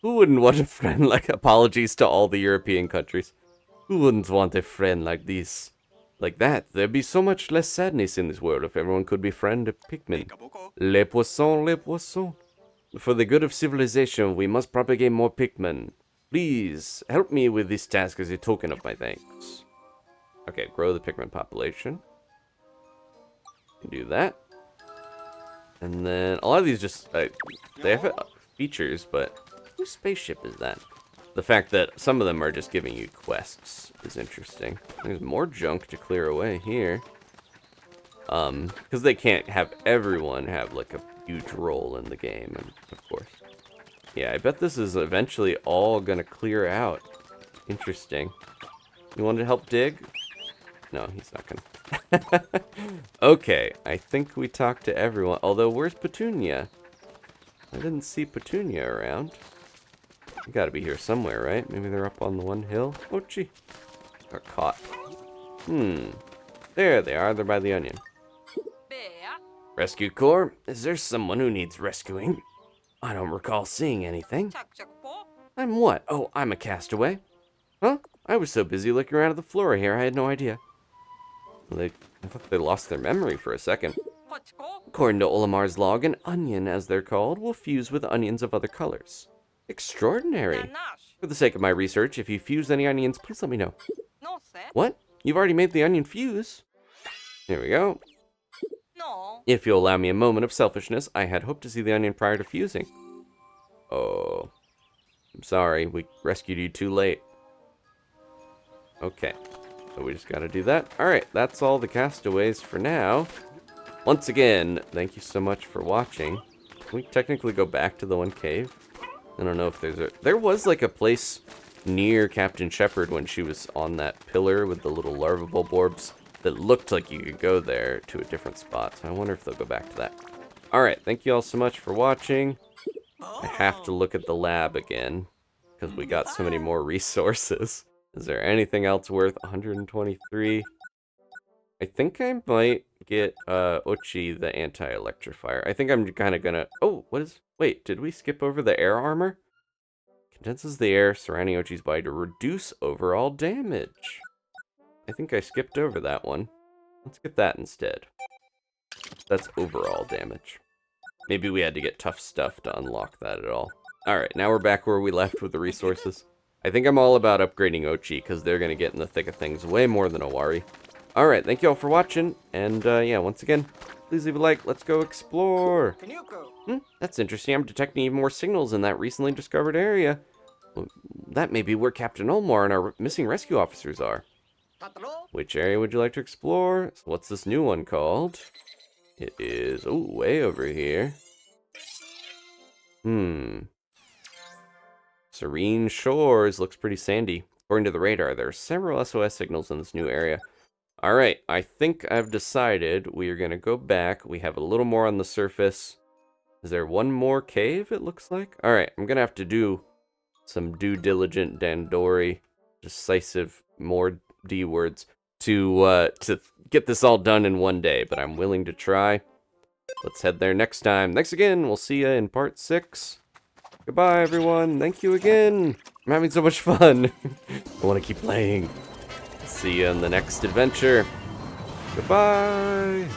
Who wouldn't want a friend like... Apologies to all the European countries. Who wouldn't want a friend like this? Like that. There'd be so much less sadness in this world if everyone could befriend a Pikmin. Les poissons, les poissons. For the good of civilization, we must propagate more Pikmin. Please, help me with this task as a token of my thanks. Okay, grow the Pikmin population. Do that. And then, a lot of these just, they have features, but whose spaceship is that? The fact that some of them are just giving you quests is interesting. There's more junk to clear away here. Because they can't have everyone have, like, a huge role in the game, and of course. Yeah, I bet this is eventually all gonna clear out. Interesting. You want to help dig? No, he's not gonna. Okay, I think we talked to everyone. Although, where's Petunia? I didn't see Petunia around. You gotta be here somewhere, right? Maybe they're up on the one hill. Oatchi. Got caught. There they are. They're by the onion. Rescue Corps? Is there someone who needs rescuing? I don't recall seeing anything. I'm what? Oh, I'm a castaway. Huh? I was so busy looking around at the flora here, I had no idea. I thought they lost their memory for a second. According to Olimar's log, an onion, as they're called, will fuse with onions of other colors. Extraordinary. For the sake of my research, if you fuse any onions, please let me know. What? You've already made the onion fuse? Here we go. If you'll allow me a moment of selfishness, I had hoped to see the onion prior to fusing. Oh. I'm sorry, we rescued you too late. Okay. So we just gotta do that. Alright, that's all the castaways for now. Once again, thank you so much for watching. Can we technically go back to the one cave? I don't know if there's a... There was like a place near Captain Shepard when she was on that pillar with the little larval bulbs that looked like you could go there to a different spot. So I wonder if they'll go back to that. Alright, thank you all so much for watching. I have to look at the lab again because we got so many more resources. Is there anything else worth 123? I think I might get Oatchi the anti-electrifier. I think I'm kind of gonna... Oh, what is... Wait, did we skip over the air armor? Condenses the air surrounding Oatchi's body to reduce overall damage. I think I skipped over that one. Let's get that instead. That's overall damage. Maybe we had to get tough stuff to unlock that at all. Alright, now we're back where we left with the resources. I think I'm all about upgrading Oatchi, because they're going to get in the thick of things way more than Owari. Alright, thank you all for watching, and yeah, once again, please leave a like, let's go explore! That's interesting, I'm detecting even more signals in that recently discovered area. Well, that may be where Captain Olimar and our missing rescue officers are. Which area would you like to explore? So what's this new one called? It is, oh, way over here. Serene Shores looks pretty sandy. According to the radar, there are several SOS signals in this new area. Alright, I think I've decided we are going to go back. We have a little more on the surface. Is there one more cave, it looks like? Alright, I'm going to have to do some due diligent Dandori, decisive, more D words, to get this all done in one day, but I'm willing to try. Let's head there next time. Thanks again. We'll see you in part 6. Goodbye, everyone. Thank you again. I'm having so much fun. I want to keep playing. See you in the next adventure. Goodbye.